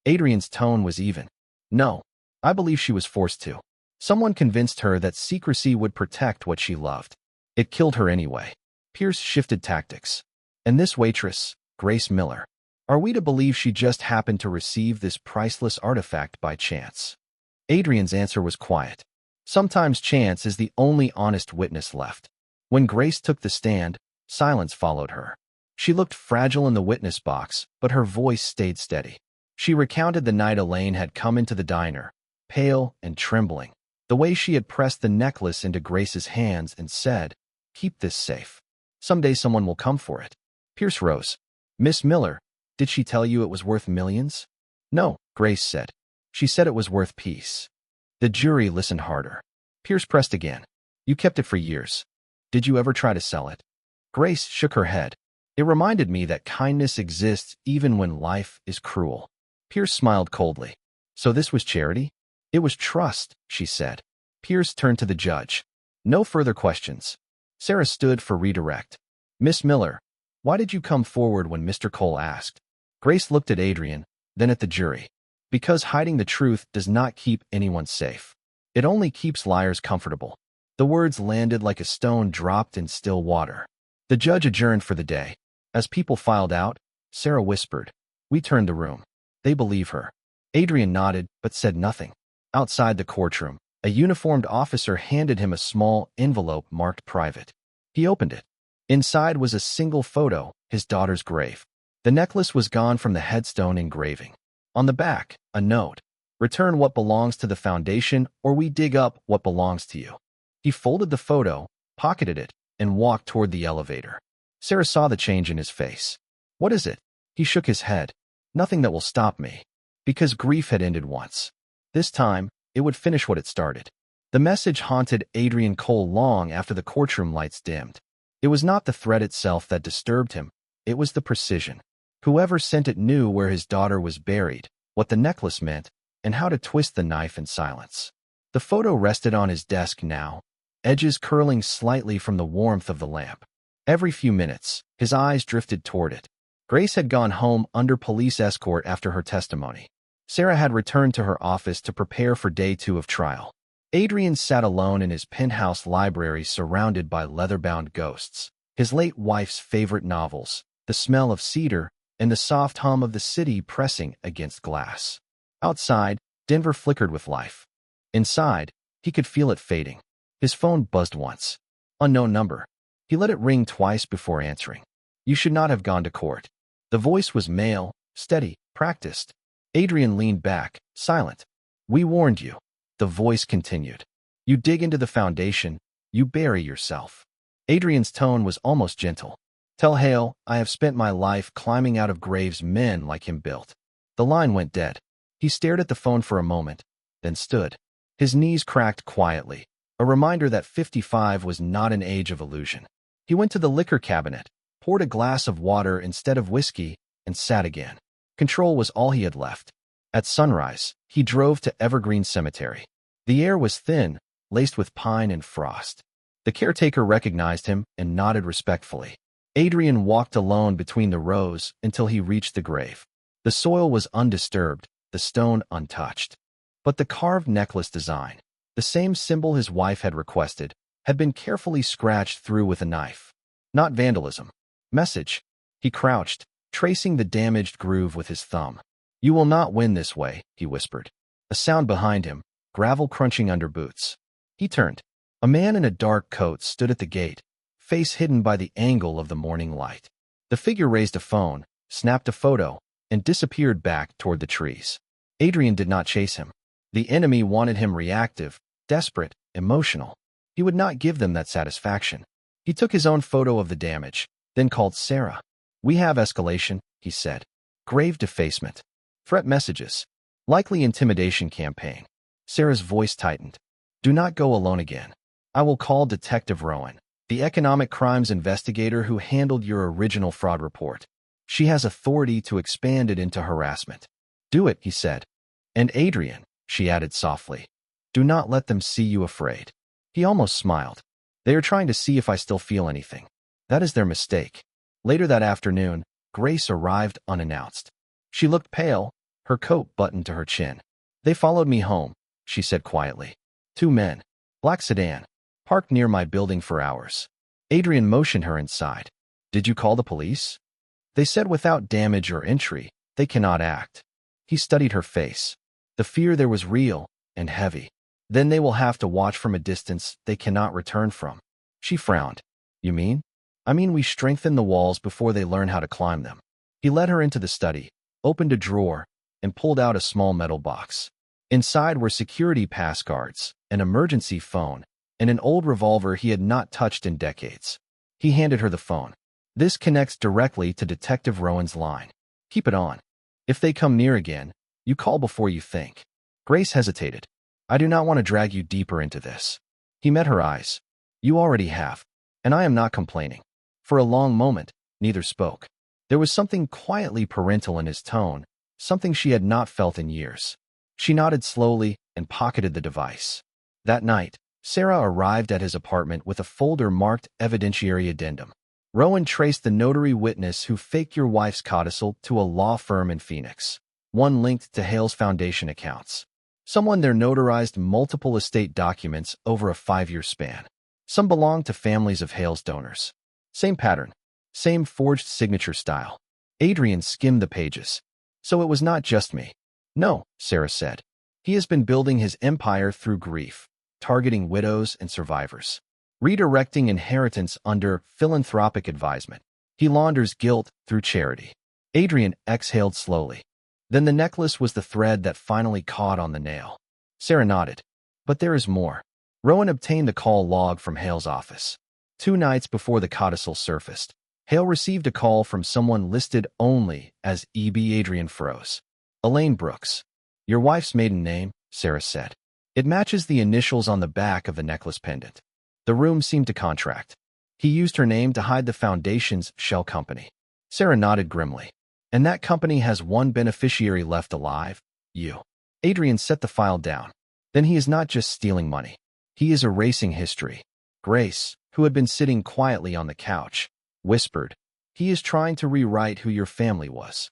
Speaker 1: Adrian's tone was even. No, I believe she was forced to. Someone convinced her that secrecy would protect what she loved. It killed her anyway. Pierce shifted tactics. And this waitress, Grace Miller, are we to believe she just happened to receive this priceless artifact by chance? Adrian's answer was quiet. Sometimes chance is the only honest witness left. When Grace took the stand, silence followed her. She looked fragile in the witness box, but her voice stayed steady. She recounted the night Elaine had come into the diner, pale and trembling, the way she had pressed the necklace into Grace's hands and said, "Keep this safe. Someday someone will come for it." Pierce rose. Miss Miller, did she tell you it was worth millions? No, Grace said. She said it was worth peace. The jury listened harder. Pierce pressed again. You kept it for years. Did you ever try to sell it? Grace shook her head. It reminded me that kindness exists even when life is cruel. Pierce smiled coldly. So this was charity? It was trust, she said. Pierce turned to the judge. No further questions. Sarah stood for redirect. Miss Miller, why did you come forward when Mr. Cole asked? Grace looked at Adrian, then at the jury. Because hiding the truth does not keep anyone safe. It only keeps liars comfortable. The words landed like a stone dropped in still water. The judge adjourned for the day. As people filed out, Sarah whispered, "We turned the room. They believe her." Adrian nodded, but said nothing. Outside the courtroom, a uniformed officer handed him a small envelope marked private. He opened it. Inside was a single photo, his daughter's grave. The necklace was gone from the headstone engraving. On the back, a note. Return what belongs to the foundation, or we dig up what belongs to you. He folded the photo, pocketed it, and walked toward the elevator. Sarah saw the change in his face. What is it? He shook his head. Nothing that will stop me. Because grief had ended once. This time, it would finish what it started. The message haunted Adrian Cole long after the courtroom lights dimmed. It was not the threat itself that disturbed him. It was the precision. Whoever sent it knew where his daughter was buried, what the necklace meant, and how to twist the knife in silence. The photo rested on his desk now, edges curling slightly from the warmth of the lamp. Every few minutes, his eyes drifted toward it. Grace had gone home under police escort after her testimony. Sarah had returned to her office to prepare for day 2 of trial. Adrian sat alone in his penthouse library surrounded by leather-bound ghosts, his late wife's favorite novels, the smell of cedar, and the soft hum of the city pressing against glass. Outside, Denver flickered with life. Inside, he could feel it fading. His phone buzzed once. Unknown number. He let it ring twice before answering. You should not have gone to court. The voice was male, steady, practiced. Adrian leaned back, silent. "We warned you." The voice continued. "You dig into the foundation, you bury yourself." Adrian's tone was almost gentle. "Tell Hale I have spent my life climbing out of graves men like him built." The line went dead. He stared at the phone for a moment, then stood. His knees cracked quietly, a reminder that 55 was not an age of illusion. He went to the liquor cabinet, poured a glass of water instead of whiskey, and sat again. Control was all he had left. At sunrise, he drove to Evergreen Cemetery. The air was thin, laced with pine and frost. The caretaker recognized him and nodded respectfully. Adrian walked alone between the rows until he reached the grave. The soil was undisturbed, the stone untouched. But the carved necklace design, the same symbol his wife had requested, had been carefully scratched through with a knife. Not vandalism. Message. He crouched, tracing the damaged groove with his thumb. "You will not win this way," he whispered. A sound behind him, gravel crunching under boots. He turned. A man in a dark coat stood at the gate, face hidden by the angle of the morning light. The figure raised a phone, snapped a photo, and disappeared back toward the trees. Adrian did not chase him. The enemy wanted him reactive, desperate, emotional. He would not give them that satisfaction. He took his own photo of the damage, then called Sarah. "We have escalation," he said. "Grave defacement. Threat messages. Likely intimidation campaign." Sarah's voice tightened. "Do not go alone again. I will call Detective Rowan, the economic crimes investigator who handled your original fraud report. She has authority to expand it into harassment." "Do it," he said. "And Adrian," she added softly, "do not let them see you afraid." He almost smiled. "They are trying to see if I still feel anything. That is their mistake." Later that afternoon, Grace arrived unannounced. She looked pale, her coat buttoned to her chin. "They followed me home," she said quietly. "Two men. Black sedan. Parked near my building for hours." Adrian motioned her inside. "Did you call the police?" "They said without damage or entry, they cannot act." He studied her face. The fear there was real and heavy. "Then they will have to watch from a distance they cannot return from." She frowned. "You mean?" "I mean we strengthen the walls before they learn how to climb them." He led her into the study, opened a drawer, and pulled out a small metal box. Inside were security pass cards, an emergency phone, and an old revolver he had not touched in decades. He handed her the phone. "This connects directly to Detective Rowan's line. Keep it on. If they come near again, you call before you think." Grace hesitated. "I do not want to drag you deeper into this." He met her eyes. "You already have, and I am not complaining." For a long moment, neither spoke. There was something quietly parental in his tone, something she had not felt in years. She nodded slowly and pocketed the device. That night, Sarah arrived at his apartment with a folder marked Evidentiary Addendum. "Rowan traced the notary witness who faked your wife's codicil to a law firm in Phoenix. One linked to Hale's foundation accounts. Someone there notarized multiple estate documents over a 5-year span. Some belonged to families of Hale's donors. Same pattern, same forged signature style." Adrian skimmed the pages. "So it was not just me." "No," Sarah said. "He has been building his empire through grief, targeting widows and survivors, redirecting inheritance under philanthropic advisement. He launders guilt through charity." Adrian exhaled slowly. "Then the necklace was the thread that finally caught on the nail." Sarah nodded. "But there is more." Rowan obtained the call log from Hale's office. 2 nights before the codicil surfaced, Hale received a call from someone listed only as E.B. Adrian froze. "Elaine Brooks. Your wife's maiden name," Sarah said. "It matches the initials on the back of the necklace pendant." The room seemed to contract. "He used her name to hide the foundation's shell company." Sarah nodded grimly. "And that company has one beneficiary left alive, you." Adrian set the file down. "Then he is not just stealing money. He is erasing history." Grace, who had been sitting quietly on the couch, whispered, "He is trying to rewrite who your family was."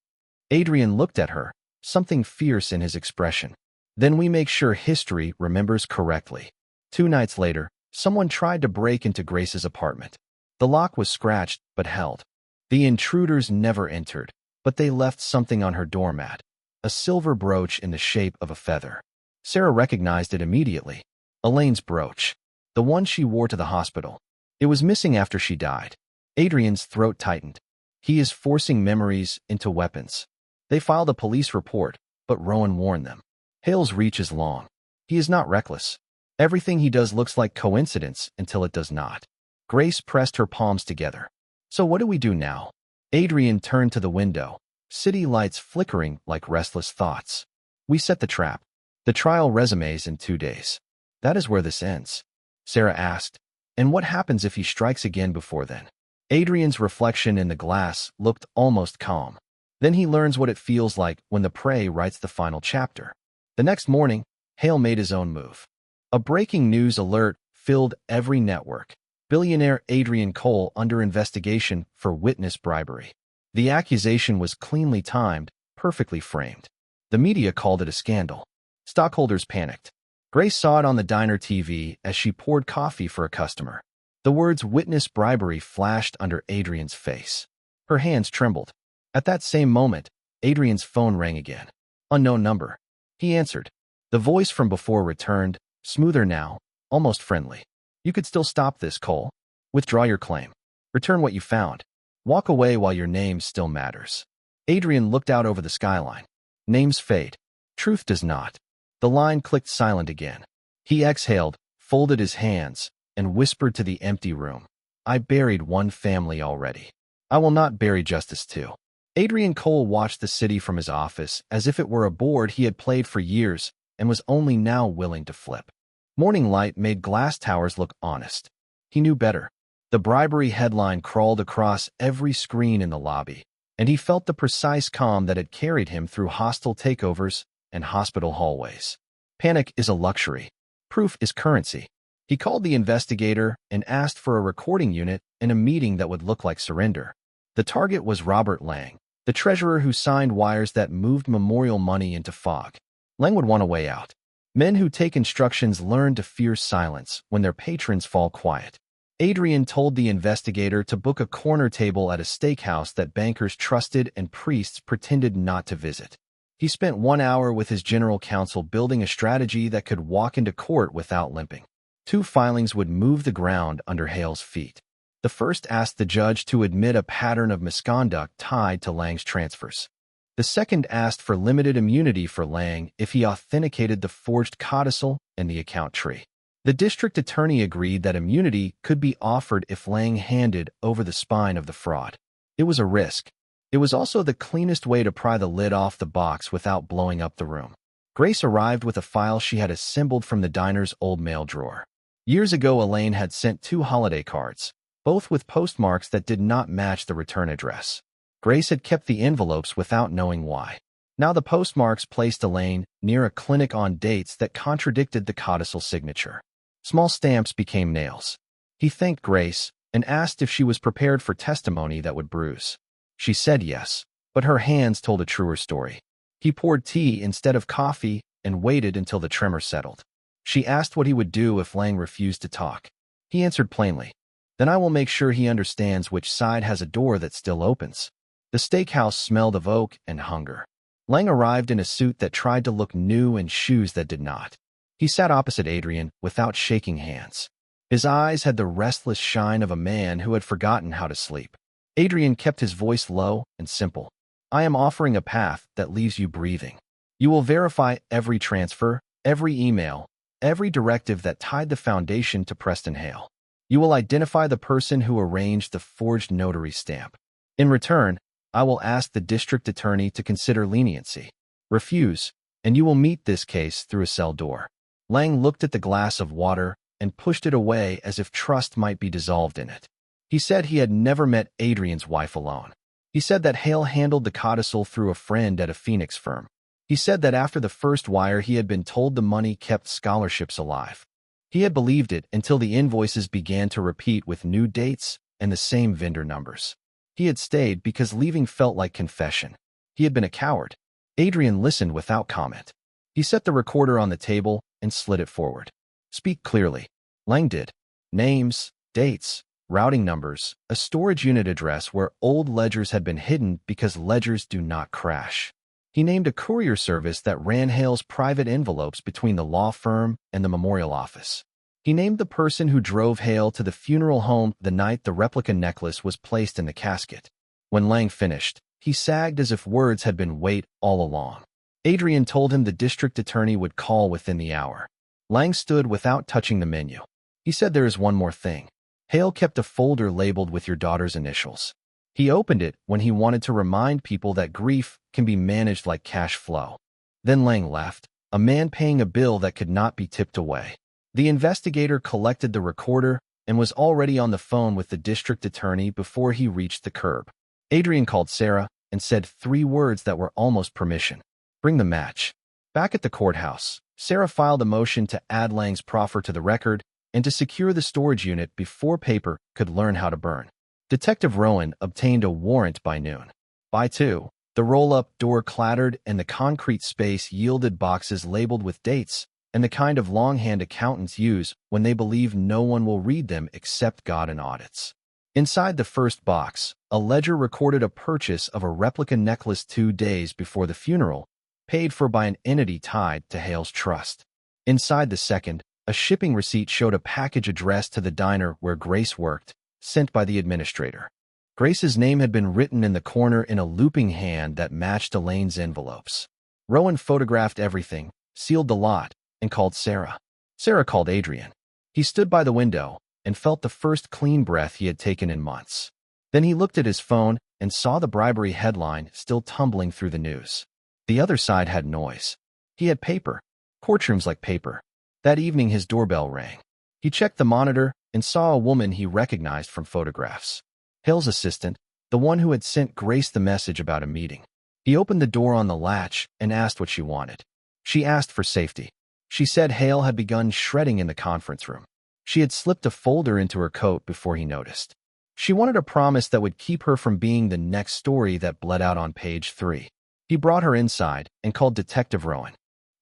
Speaker 1: Adrian looked at her, something fierce in his expression. "Then we make sure history remembers correctly." 2 nights later, someone tried to break into Grace's apartment. The lock was scratched but held. The intruders never entered, but they left something on her doormat, a silver brooch in the shape of a feather. Sarah recognized it immediately. Elaine's brooch, the one she wore to the hospital. It was missing after she died. Adrian's throat tightened. He is forcing memories into weapons. They filed a police report, but Rowan warned them. Hale's reach is long. He is not reckless. Everything he does looks like coincidence until it does not. Grace pressed her palms together. So what do we do now? Adrian turned to the window, city lights flickering like restless thoughts. We set the trap. The trial resumes in 2 days. That is where this ends. Sarah asked. And what happens if he strikes again before then? Adrian's reflection in the glass looked almost calm. Then he learns what it feels like when the prey writes the final chapter. The next morning, Hale made his own move. A breaking news alert filled every network. Billionaire Adrian Cole under investigation for witness bribery. The accusation was cleanly timed, perfectly framed. The media called it a scandal. Stockholders panicked. Grace saw it on the diner TV as she poured coffee for a customer. The words witness bribery flashed under Adrian's face. Her hands trembled. At that same moment, Adrian's phone rang again. Unknown number. He answered. The voice from before returned, smoother now, almost friendly. You could still stop this, Cole. Withdraw your claim. Return what you found. Walk away while your name still matters. Adrian looked out over the skyline. Names fade. Truth does not. The line clicked silent again. He exhaled, folded his hands, and whispered to the empty room. I buried one family already. I will not bury justice too. Adrian Cole watched the city from his office as if it were a board he had played for years and was only now willing to flip. Morning light made glass towers look honest. He knew better. The bribery headline crawled across every screen in the lobby, and he felt the precise calm that had carried him through hostile takeovers and hospital hallways. Panic is a luxury. Proof is currency. He called the investigator and asked for a recording unit in a meeting that would look like surrender. The target was Robert Lang, the treasurer who signed wires that moved memorial money into fog. Lang would want a way out. Men who take instructions learn to fear silence when their patrons fall quiet. Adrian told the investigator to book a corner table at a steakhouse that bankers trusted and priests pretended not to visit. He spent 1 hour with his general counsel building a strategy that could walk into court without limping. 2 filings would move the ground under Hale's feet. The first asked the judge to admit a pattern of misconduct tied to Lang's transfers. The second asked for limited immunity for Lang if he authenticated the forged codicil and the account tree. The district attorney agreed that immunity could be offered if Lang handed over the spine of the fraud. It was a risk. It was also the cleanest way to pry the lid off the box without blowing up the room. Grace arrived with a file she had assembled from the diner's old mail drawer. Years ago, Elaine had sent 2 holiday cards, both with postmarks that did not match the return address. Grace had kept the envelopes without knowing why. Now the postmarks placed Elaine near a clinic on dates that contradicted the codicil signature. Small stamps became nails. He thanked Grace and asked if she was prepared for testimony that would bruise. She said yes, but her hands told a truer story. He poured tea instead of coffee and waited until the tremor settled. She asked what he would do if Lang refused to talk. He answered plainly, "Then I will make sure he understands which side has a door that still opens." The steakhouse smelled of oak and hunger. Lang arrived in a suit that tried to look new and shoes that did not. He sat opposite Adrian without shaking hands. His eyes had the restless shine of a man who had forgotten how to sleep. Adrian kept his voice low and simple. I am offering a path that leaves you breathing. You will verify every transfer, every email, every directive that tied the foundation to Preston Hale. You will identify the person who arranged the forged notary stamp. In return, I will ask the district attorney to consider leniency. Refuse, and you will meet this case through a cell door. Lang looked at the glass of water and pushed it away as if trust might be dissolved in it. He said he had never met Adrian's wife alone. He said that Hale handled the codicil through a friend at a Phoenix firm. He said that after the first wire he had been told the money kept scholarships alive. He had believed it until the invoices began to repeat with new dates and the same vendor numbers. He had stayed because leaving felt like confession. He had been a coward. Adrian listened without comment. He set the recorder on the table and slid it forward. Speak clearly. Lang did. Names, dates, routing numbers, a storage unit address where old ledgers had been hidden because ledgers do not crash. He named a courier service that ran Hale's private envelopes between the law firm and the memorial office. He named the person who drove Hale to the funeral home the night the replica necklace was placed in the casket. When Lang finished, he sagged as if words had been wait all along. Adrian told him the district attorney would call within the hour. Lang stood without touching the menu. He said, "There is one more thing." Hale kept a folder labeled with your daughter's initials. He opened it when he wanted to remind people that grief can be managed like cash flow. Then Lang left, a man paying a bill that could not be tipped away. The investigator collected the recorder and was already on the phone with the district attorney before he reached the curb. Adrian called Sarah and said 3 words that were almost permission. "Bring the match." Back at the courthouse, Sarah filed a motion to add Lang's proffer to the record and to secure the storage unit before paper could learn how to burn. Detective Rowan obtained a warrant by noon. By 2, the roll-up door clattered and the concrete space yielded boxes labeled with dates and the kind of longhand accountants use when they believe no one will read them except God and audits. Inside the first box, a ledger recorded a purchase of a replica necklace 2 days before the funeral, paid for by an entity tied to Hale's trust. Inside the second, a shipping receipt showed a package addressed to the diner where Grace worked, sent by the administrator. Grace's name had been written in the corner in a looping hand that matched Elaine's envelopes. Rowan photographed everything, sealed the lot, and called Sarah. Sarah called Adrian. He stood by the window and felt the first clean breath he had taken in months. Then he looked at his phone and saw the bribery headline still tumbling through the news. The other side had noise. He had paper. Courtrooms like paper. That evening his doorbell rang. He checked the monitor and saw a woman he recognized from photographs. Hale's assistant, the one who had sent Grace the message about a meeting. He opened the door on the latch and asked what she wanted. She asked for safety. She said Hale had begun shredding in the conference room. She had slipped a folder into her coat before he noticed. She wanted a promise that would keep her from being the next story that bled out on page 3. He brought her inside and called Detective Rowan.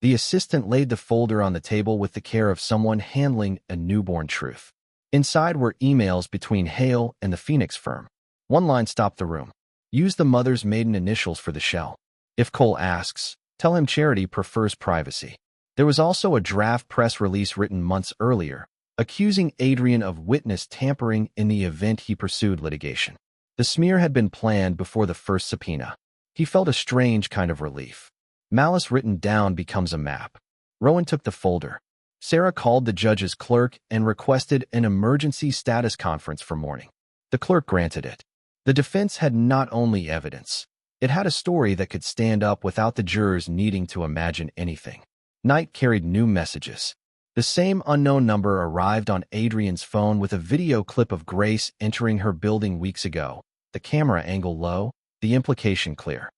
Speaker 1: The assistant laid the folder on the table with the care of someone handling a newborn truth. Inside were emails between Hale and the Phoenix firm. One line stopped the room. Use the mother's maiden initials for the shell. If Cole asks, tell him Charity prefers privacy. There was also a draft press release written months earlier, accusing Adrian of witness tampering in the event he pursued litigation. The smear had been planned before the first subpoena. He felt a strange kind of relief. Malice written down becomes a map. Rowan took the folder. Sarah called the judge's clerk and requested an emergency status conference for morning. The clerk granted it. The defense had not only evidence. It had a story that could stand up without the jurors needing to imagine anything. Night carried new messages. The same unknown number arrived on Adrian's phone with a video clip of Grace entering her building weeks ago, the camera angle low, the implication clear.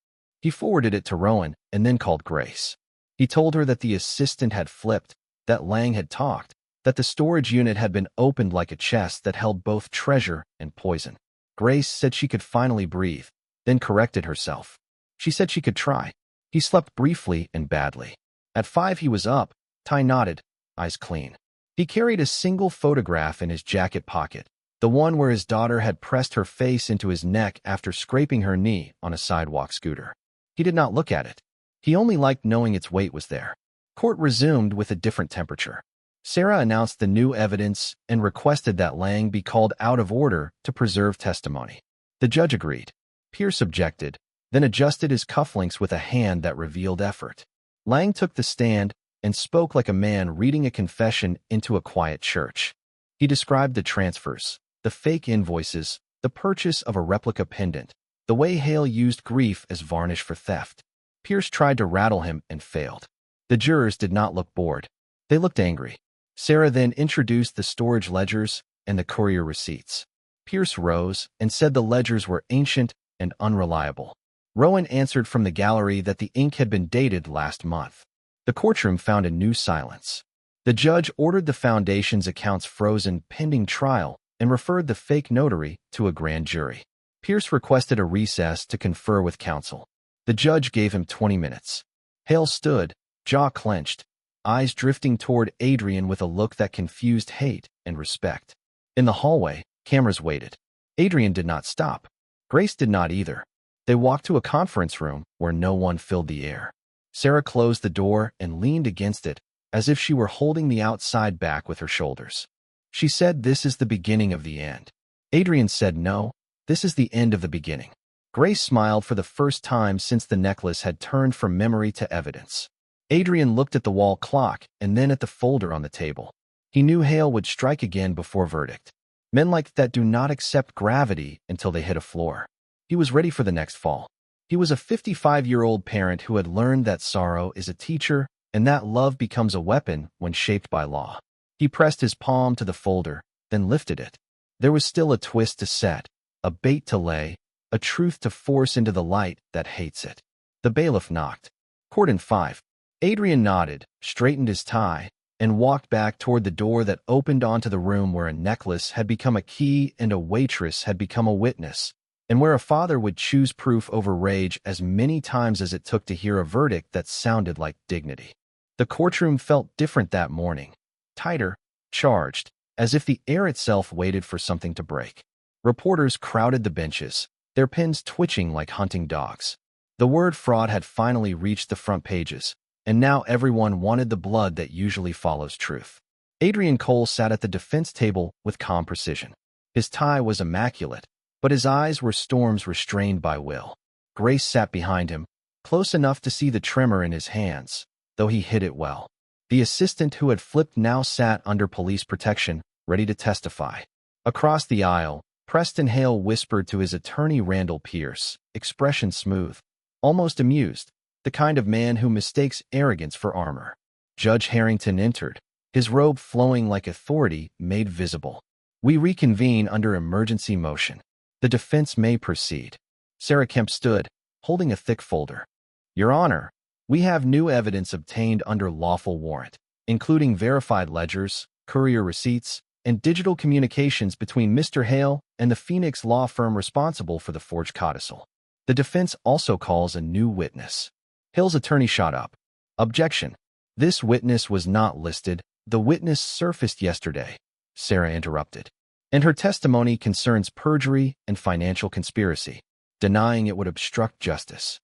Speaker 1: He forwarded it to Rowan and then called Grace. He told her that the assistant had flipped, that Lang had talked, that the storage unit had been opened like a chest that held both treasure and poison. Grace said she could finally breathe, then corrected herself. She said she could try. He slept briefly and badly. At 5 he was up, tie knotted, eyes clean. He carried a single photograph in his jacket pocket, the one where his daughter had pressed her face into his neck after scraping her knee on a sidewalk scooter. He did not look at it. He only liked knowing its weight was there. Court resumed with a different temperature. Sarah announced the new evidence and requested that Lang be called out of order to preserve testimony. The judge agreed. Pierce objected, then adjusted his cufflinks with a hand that revealed effort. Lang took the stand and spoke like a man reading a confession into a quiet church. He described the transfers, the fake invoices, the purchase of a replica pendant, the way Hale used grief as varnish for theft. Pierce tried to rattle him and failed. The jurors did not look bored. They looked angry. Sarah then introduced the storage ledgers and the courier receipts. Pierce rose and said the ledgers were ancient and unreliable. Rowan answered from the gallery that the ink had been dated last month. The courtroom found a new silence. The judge ordered the foundation's accounts frozen pending trial and referred the fake notary to a grand jury. Pierce requested a recess to confer with counsel. The judge gave him 20 minutes. Hale stood, jaw clenched, eyes drifting toward Adrian with a look that confused hate and respect. In the hallway, cameras waited. Adrian did not stop. Grace did not either. They walked to a conference room where no one filled the air. Sarah closed the door and leaned against it, as if she were holding the outside back with her shoulders. She said, "This is the beginning of the end." Adrian said, "No, this is the end of the beginning." Grace smiled for the first time since the necklace had turned from memory to evidence. Adrian looked at the wall clock and then at the folder on the table. He knew Hale would strike again before verdict. Men like that do not accept gravity until they hit a floor. He was ready for the next fall. He was a 55-year-old parent who had learned that sorrow is a teacher and that love becomes a weapon when shaped by law. He pressed his palm to the folder, then lifted it. There was still a twist to set, a bait to lay, a truth to force into the light that hates it. The bailiff knocked. Court in 5. Adrian nodded, straightened his tie, and walked back toward the door that opened onto the room where a necklace had become a key and a waitress had become a witness, and where a father would choose proof over rage as many times as it took to hear a verdict that sounded like dignity. The courtroom felt different that morning, tighter, charged, as if the air itself waited for something to break. Reporters crowded the benches, their pens twitching like hunting dogs. The word fraud had finally reached the front pages, and now everyone wanted the blood that usually follows truth. Adrian Cole sat at the defense table with calm precision. His tie was immaculate, but his eyes were storms restrained by will. Grace sat behind him, close enough to see the tremor in his hands, though he hid it well. The assistant who had flipped now sat under police protection, ready to testify. Across the aisle, Preston Hale whispered to his attorney Randall Pierce, expression smooth, almost amused, the kind of man who mistakes arrogance for armor. Judge Harrington entered, his robe flowing like authority made visible. We reconvene under emergency motion. The defense may proceed. Sarah Kemp stood, holding a thick folder. Your Honor, we have new evidence obtained under lawful warrant, including verified ledgers, courier receipts, and digital communications between Mr. Hale and the Phoenix law firm responsible for the forged codicil. The defense also calls a new witness. Hale's attorney shot up. Objection. This witness was not listed. The witness surfaced yesterday, Sarah interrupted. And her testimony concerns perjury and financial conspiracy, denying it would obstruct justice.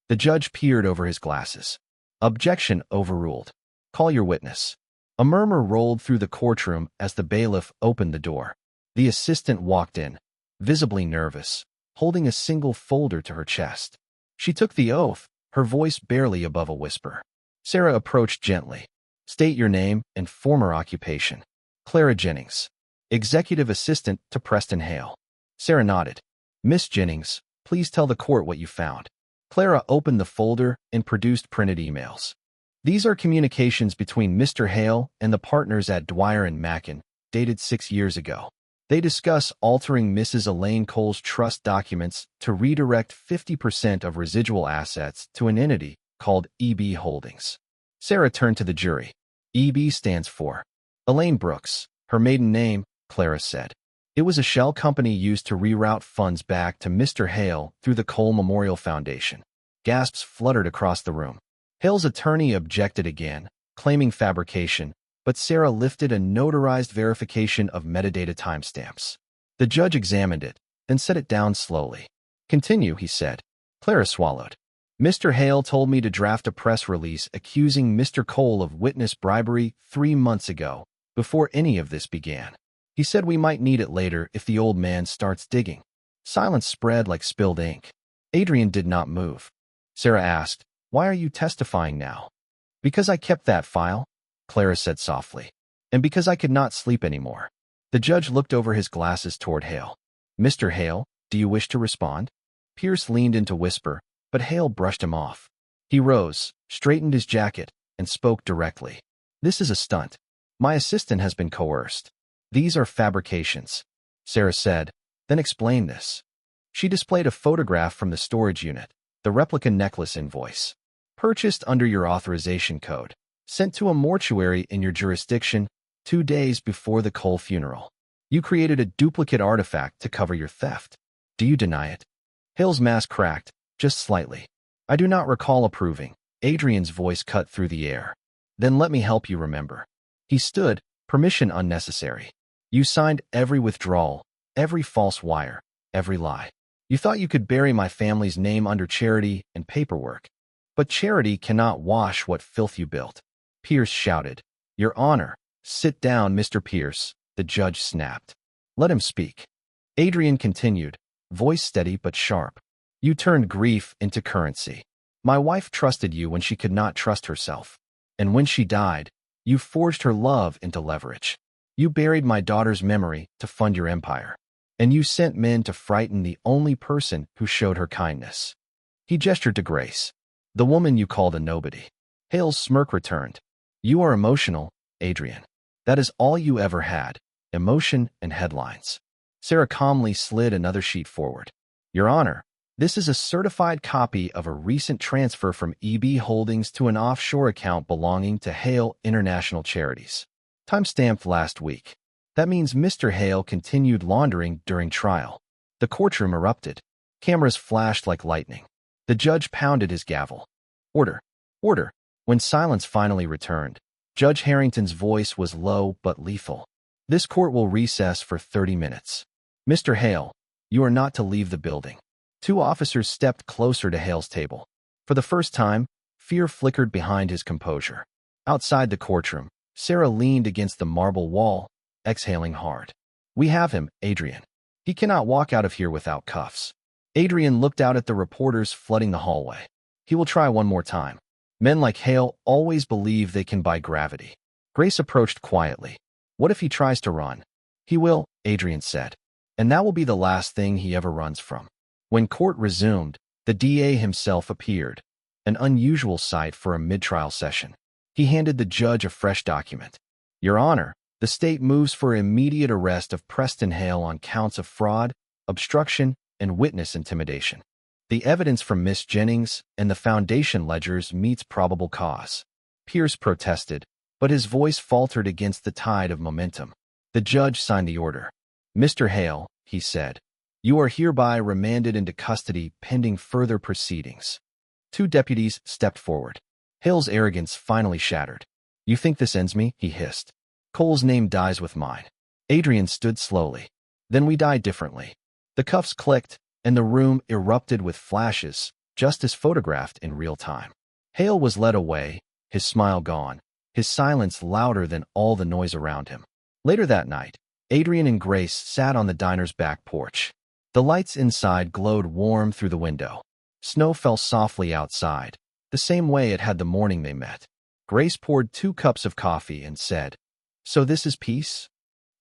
Speaker 1: The judge peered over his glasses. Objection overruled. Call your witness. A murmur rolled through the courtroom as the bailiff opened the door. The assistant walked in, visibly nervous, holding a single folder to her chest. She took the oath, her voice barely above a whisper. Sarah approached gently. State your name and former occupation. Clara Jennings, executive assistant to Preston Hale. Sarah nodded. Miss Jennings, please tell the court what you found. Clara opened the folder and produced printed emails. These are communications between Mr. Hale and the partners at Dwyer and Mackin, dated 6 years ago. They discuss altering Mrs. Elaine Cole's trust documents to redirect 50% of residual assets to an entity called EB Holdings. Sarah turned to the jury. EB stands for Elaine Brooks, her maiden name, Clara said. It was a shell company used to reroute funds back to Mr. Hale through the Cole Memorial Foundation. Gasps fluttered across the room. Hale's attorney objected again, claiming fabrication, but Sarah lifted a notarized verification of metadata timestamps. The judge examined it, then set it down slowly. Continue, he said. Clara swallowed. Mr. Hale told me to draft a press release accusing Mr. Cole of witness bribery 3 months ago, before any of this began. He said we might need it later if the old man starts digging. Silence spread like spilled ink. Adrian did not move. Sarah asked, Why are you testifying now? Because I kept that file, Clara said softly, and because I could not sleep anymore. The judge looked over his glasses toward Hale. Mr. Hale, do you wish to respond? Pierce leaned in to whisper, but Hale brushed him off. He rose, straightened his jacket, and spoke directly. This is a stunt. My assistant has been coerced. These are fabrications, Sarah said, then explain this. She displayed a photograph from the storage unit, the replica necklace invoice. Purchased under your authorization code, sent to a mortuary in your jurisdiction 2 days before the Cole funeral. You created a duplicate artifact to cover your theft. Do you deny it? Hale's mask cracked, just slightly. I do not recall approving. Adrian's voice cut through the air. Then let me help you remember. He stood, permission unnecessary. You signed every withdrawal, every false wire, every lie. You thought you could bury my family's name under charity and paperwork. But charity cannot wash what filth you built. Pierce shouted. Your Honor, sit down, Mr. Pierce, the judge snapped. Let him speak. Adrian continued, voice steady but sharp. You turned grief into currency. My wife trusted you when she could not trust herself. And when she died, you forged her love into leverage. You buried my daughter's memory to fund your empire. And you sent men to frighten the only person who showed her kindness. He gestured to Grace, the woman you called a nobody. Hale's smirk returned. You are emotional, Adrian. That is all you ever had, emotion and headlines. Sarah calmly slid another sheet forward. Your Honor, this is a certified copy of a recent transfer from EB Holdings to an offshore account belonging to Hale International Charities. Time-stamped last week. That means Mr. Hale continued laundering during trial. The courtroom erupted. Cameras flashed like lightning. The judge pounded his gavel. Order. Order. When silence finally returned, Judge Harrington's voice was low but lethal. This court will recess for 30 minutes. Mr. Hale, you are not to leave the building. Two officers stepped closer to Hale's table. For the first time, fear flickered behind his composure. Outside the courtroom, Sarah leaned against the marble wall, exhaling hard. We have him, Adrian. He cannot walk out of here without cuffs. Adrian looked out at the reporters flooding the hallway. He will try one more time. Men like Hale always believe they can buy gravity. Grace approached quietly. What if he tries to run? He will, Adrian said. And that will be the last thing he ever runs from. When court resumed, the DA himself appeared, an unusual sight for a mid-trial session. He handed the judge a fresh document. Your Honor, the state moves for immediate arrest of Preston Hale on counts of fraud, obstruction, and witness intimidation. The evidence from Miss Jennings and the foundation ledgers meets probable cause. Pierce protested, but his voice faltered against the tide of momentum. The judge signed the order. Mr. Hale, he said, you are hereby remanded into custody pending further proceedings. Two deputies stepped forward. Hale's arrogance finally shattered. You think this ends me? He hissed. Cole's name dies with mine. Adrian stood slowly. Then we die differently. The cuffs clicked, and the room erupted with flashes, just as photographed in real time. Hale was led away, his smile gone, his silence louder than all the noise around him. Later that night, Adrian and Grace sat on the diner's back porch. The lights inside glowed warm through the window. Snow fell softly outside, the same way it had the morning they met. Grace poured 2 cups of coffee and said, So this is peace?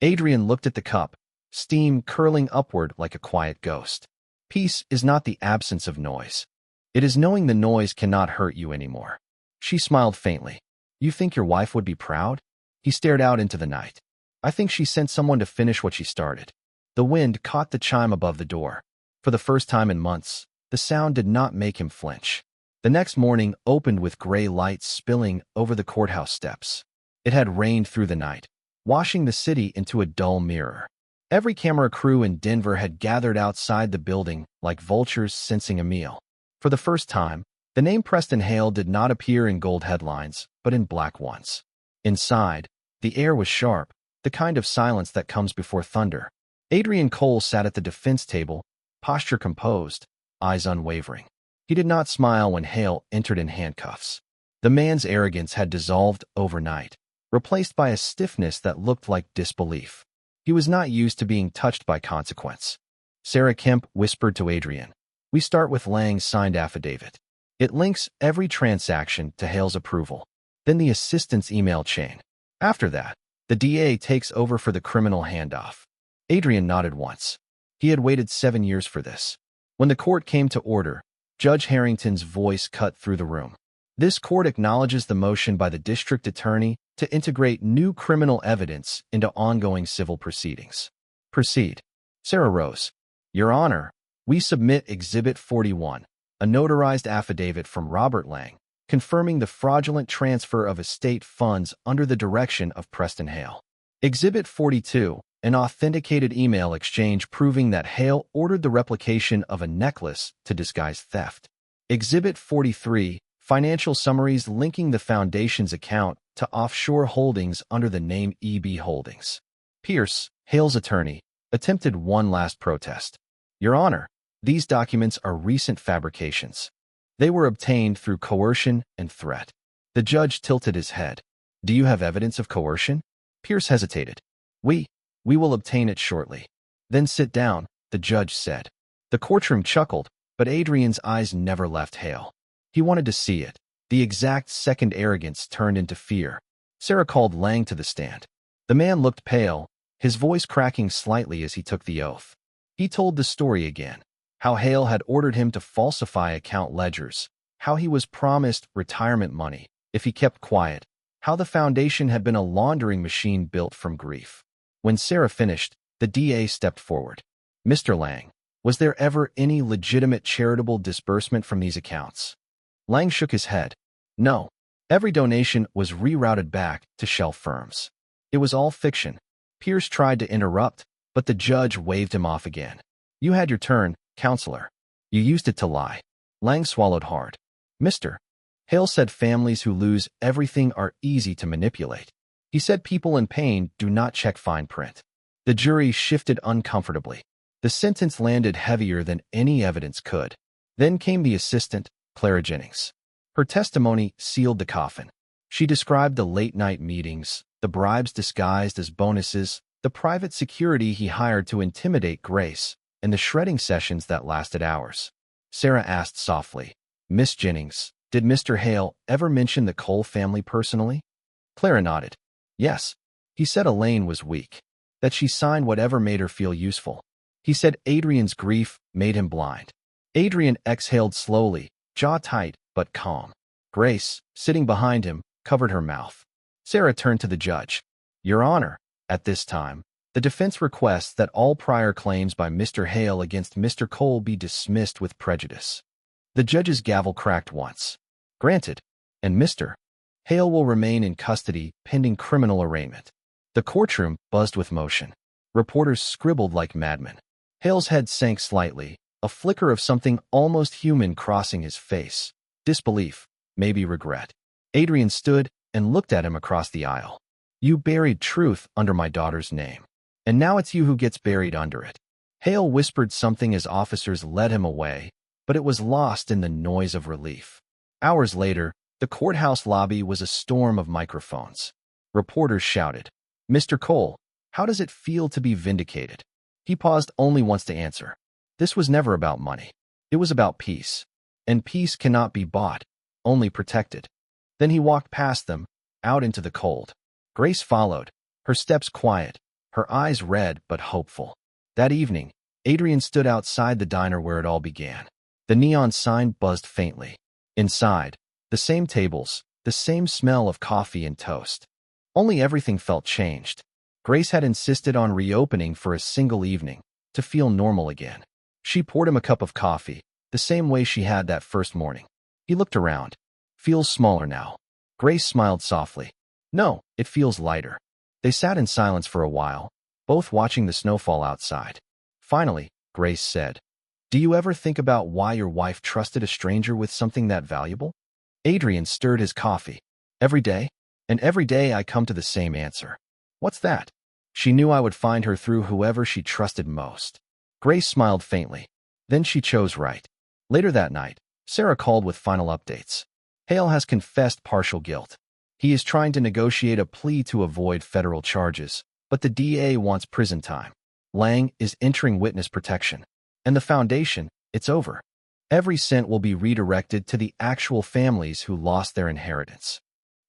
Speaker 1: Adrian looked at the cup, steam curling upward like a quiet ghost. Peace is not the absence of noise. It is knowing the noise cannot hurt you anymore. She smiled faintly. You think your wife would be proud? He stared out into the night. I think she sent someone to finish what she started. The wind caught the chime above the door. For the first time in months, the sound did not make him flinch. The next morning opened with gray lights spilling over the courthouse steps. It had rained through the night, washing the city into a dull mirror. Every camera crew in Denver had gathered outside the building like vultures sensing a meal. For the first time, the name Preston Hale did not appear in gold headlines, but in black ones. Inside, the air was sharp, the kind of silence that comes before thunder. Adrian Cole sat at the defense table, posture composed, eyes unwavering. He did not smile when Hale entered in handcuffs. The man's arrogance had dissolved overnight, replaced by a stiffness that looked like disbelief. He was not used to being touched by consequence. Sarah Kemp whispered to Adrian, We start with Lang's signed affidavit. It links every transaction to Hale's approval, then the assistant's email chain. After that, the DA takes over for the criminal handoff. Adrian nodded once. He had waited 7 years for this. When the court came to order, Judge Harrington's voice cut through the room. This court acknowledges the motion by the district attorney to integrate new criminal evidence into ongoing civil proceedings. Proceed. Sarah rose. Your Honor, we submit Exhibit 41, a notarized affidavit from Robert Lang, confirming the fraudulent transfer of estate funds under the direction of Preston Hale. Exhibit 42, an authenticated email exchange proving that Hale ordered the replication of a necklace to disguise theft. Exhibit 43, financial summaries linking the foundation's account to offshore holdings under the name EB Holdings. Pierce, Hale's attorney, attempted one last protest. Your Honor, these documents are recent fabrications. They were obtained through coercion and threat. The judge tilted his head. Do you have evidence of coercion? Pierce hesitated. We will obtain it shortly. Then sit down, the judge said. The courtroom chuckled, But Adrian's eyes never left Hale. He wanted to see it. The exact second arrogance turned into fear. Sarah called Lang to the stand. The man looked pale, his voice cracking slightly as he took the oath. He told the story again. How Hale had ordered him to falsify account ledgers. How he was promised retirement money if he kept quiet. How the foundation had been a laundering machine built from grief. When Sarah finished, the DA stepped forward. Mr. Lang, was there ever any legitimate charitable disbursement from these accounts? Lang shook his head. No. Every donation was rerouted back to shell firms. It was all fiction. Pierce tried to interrupt, but the judge waved him off again. You had your turn, counselor. You used it to lie. Lang swallowed hard. Mr. Hale said families who lose everything are easy to manipulate. He said people in pain do not check fine print. The jury shifted uncomfortably. The sentence landed heavier than any evidence could. Then came the assistant, Clara Jennings. Her testimony sealed the coffin. She described the late-night meetings, the bribes disguised as bonuses, the private security he hired to intimidate Grace, and the shredding sessions that lasted hours. Sarah asked softly, Miss Jennings, did Mr. Hale ever mention the Cole family personally? Clara nodded. Yes. He said Elaine was weak, that she signed whatever made her feel useful. He said Adrian's grief made him blind. Adrian exhaled slowly, jaw tight but calm. Grace, sitting behind him, covered her mouth. Sarah turned to the judge. Your Honor, at this time, the defense requests that all prior claims by Mr. Hale against Mr. Cole be dismissed with prejudice. The judge's gavel cracked once. Granted, and Mr. Hale will remain in custody pending criminal arraignment. The courtroom buzzed with motion. Reporters scribbled like madmen. Hale's head sank slightly, a flicker of something almost human crossing his face. Disbelief, maybe regret. Adrian stood and looked at him across the aisle. You buried truth under my daughter's name. And now it's you who gets buried under it. Hale whispered something as officers led him away, but it was lost in the noise of relief. Hours later, the courthouse lobby was a storm of microphones. Reporters shouted, Mr. Cole, how does it feel to be vindicated? He paused only once to answer. This was never about money. It was about peace. And peace cannot be bought, only protected. Then he walked past them, out into the cold. Grace followed, her steps quiet, her eyes red but hopeful. That evening, Adrian stood outside the diner where it all began. The neon sign buzzed faintly. Inside, the same tables, the same smell of coffee and toast. Only everything felt changed. Grace had insisted on reopening for a single evening, to feel normal again. She poured him a cup of coffee, the same way she had that first morning. He looked around. Feels smaller now. Grace smiled softly. No, it feels lighter. They sat in silence for a while, both watching the snowfall outside. Finally, Grace said, Do you ever think about why your wife trusted a stranger with something that valuable? Adrian stirred his coffee. Every day? And every day I come to the same answer. What's that? She knew I would find her through whoever she trusted most. Grace smiled faintly. Then she chose right. Later that night, Sarah called with final updates. Hale has confessed partial guilt. He is trying to negotiate a plea to avoid federal charges, but the DA wants prison time. Lang is entering witness protection. And the foundation, it's over. Every cent will be redirected to the actual families who lost their inheritance.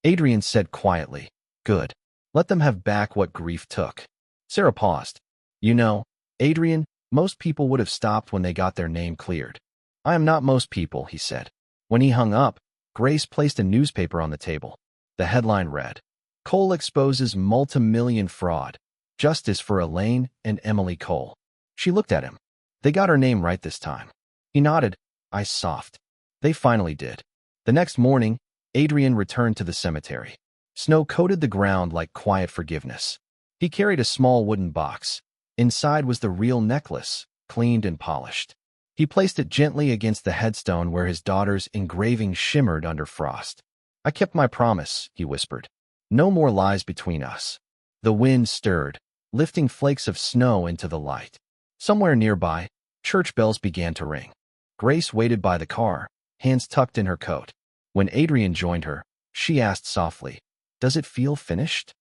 Speaker 1: Adrian said quietly, Good. Let them have back what grief took. Sarah paused. You know, Adrian, most people would have stopped when they got their name cleared. I am not most people, he said. When he hung up, Grace placed a newspaper on the table. The headline read, Cole exposes multi-million fraud. Justice for Elaine and Emily Cole. She looked at him. They got her name right this time. He nodded, eyes soft. They finally did. The next morning, Adrian returned to the cemetery. Snow coated the ground like quiet forgiveness. He carried a small wooden box. Inside was the real necklace, cleaned and polished. He placed it gently against the headstone where his daughter's engraving shimmered under frost. I kept my promise, he whispered. No more lies between us. The wind stirred, lifting flakes of snow into the light. Somewhere nearby, church bells began to ring. Grace waited by the car, hands tucked in her coat. When Adrian joined her, she asked softly, Does it feel finished?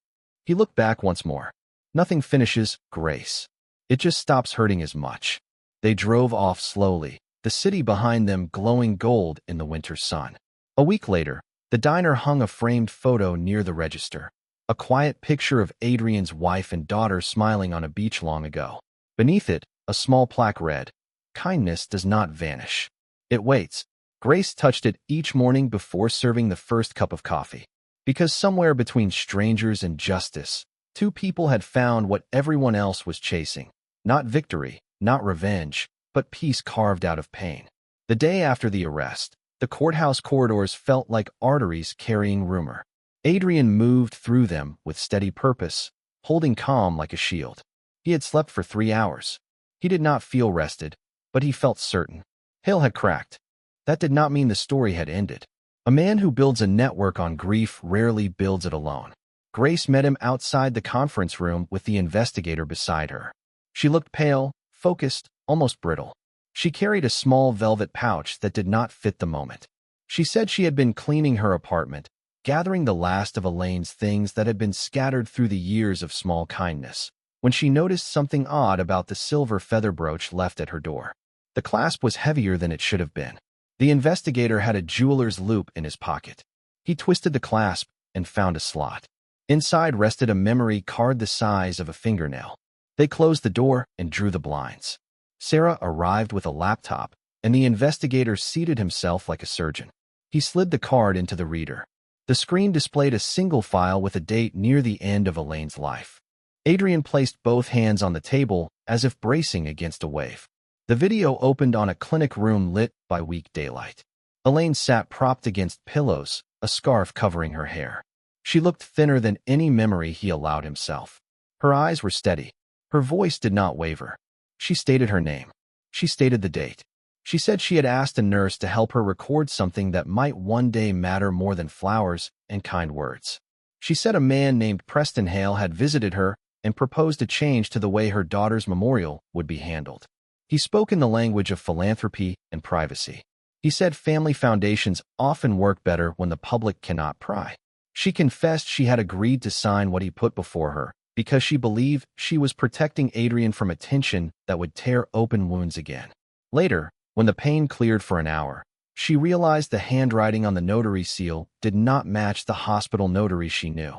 Speaker 1: He looked back once more. Nothing finishes, Grace. It just stops hurting as much. They drove off slowly, the city behind them glowing gold in the winter sun. A week later, the diner hung a framed photo near the register, a quiet picture of Adrian's wife and daughter smiling on a beach long ago. Beneath it, a small plaque read, "Kindness does not vanish. It waits." Grace touched it each morning before serving the first cup of coffee. Because somewhere between strangers and justice, two people had found what everyone else was chasing. Not victory, not revenge, but peace carved out of pain. The day after the arrest, the courthouse corridors felt like arteries carrying rumor. Adrian moved through them with steady purpose, holding calm like a shield. He had slept for 3 hours. He did not feel rested, but he felt certain. Hail had cracked. That did not mean the story had ended. A man who builds a network on grief rarely builds it alone. Grace met him outside the conference room with the investigator beside her. She looked pale, focused, almost brittle. She carried a small velvet pouch that did not fit the moment. She said she had been cleaning her apartment, gathering the last of Elaine's things that had been scattered through the years of small kindness, when she noticed something odd about the silver feather brooch left at her door. The clasp was heavier than it should have been. The investigator had a jeweler's loop in his pocket. He twisted the clasp and found a slot. Inside rested a memory card the size of a fingernail. They closed the door and drew the blinds. Sarah arrived with a laptop, and the investigator seated himself like a surgeon. He slid the card into the reader. The screen displayed a single file with a date near the end of Elaine's life. Adrian placed both hands on the table as if bracing against a wave. The video opened on a clinic room lit by weak daylight. Elaine sat propped against pillows, a scarf covering her hair. She looked thinner than any memory he allowed himself. Her eyes were steady. Her voice did not waver. She stated her name. She stated the date. She said she had asked a nurse to help her record something that might one day matter more than flowers and kind words. She said a man named Preston Hale had visited her and proposed a change to the way her daughter's memorial would be handled. He spoke in the language of philanthropy and privacy. He said family foundations often work better when the public cannot pry. She confessed she had agreed to sign what he put before her because she believed she was protecting Adrian from attention that would tear open wounds again. Later, when the pain cleared for an hour, she realized the handwriting on the notary seal did not match the hospital notary she knew.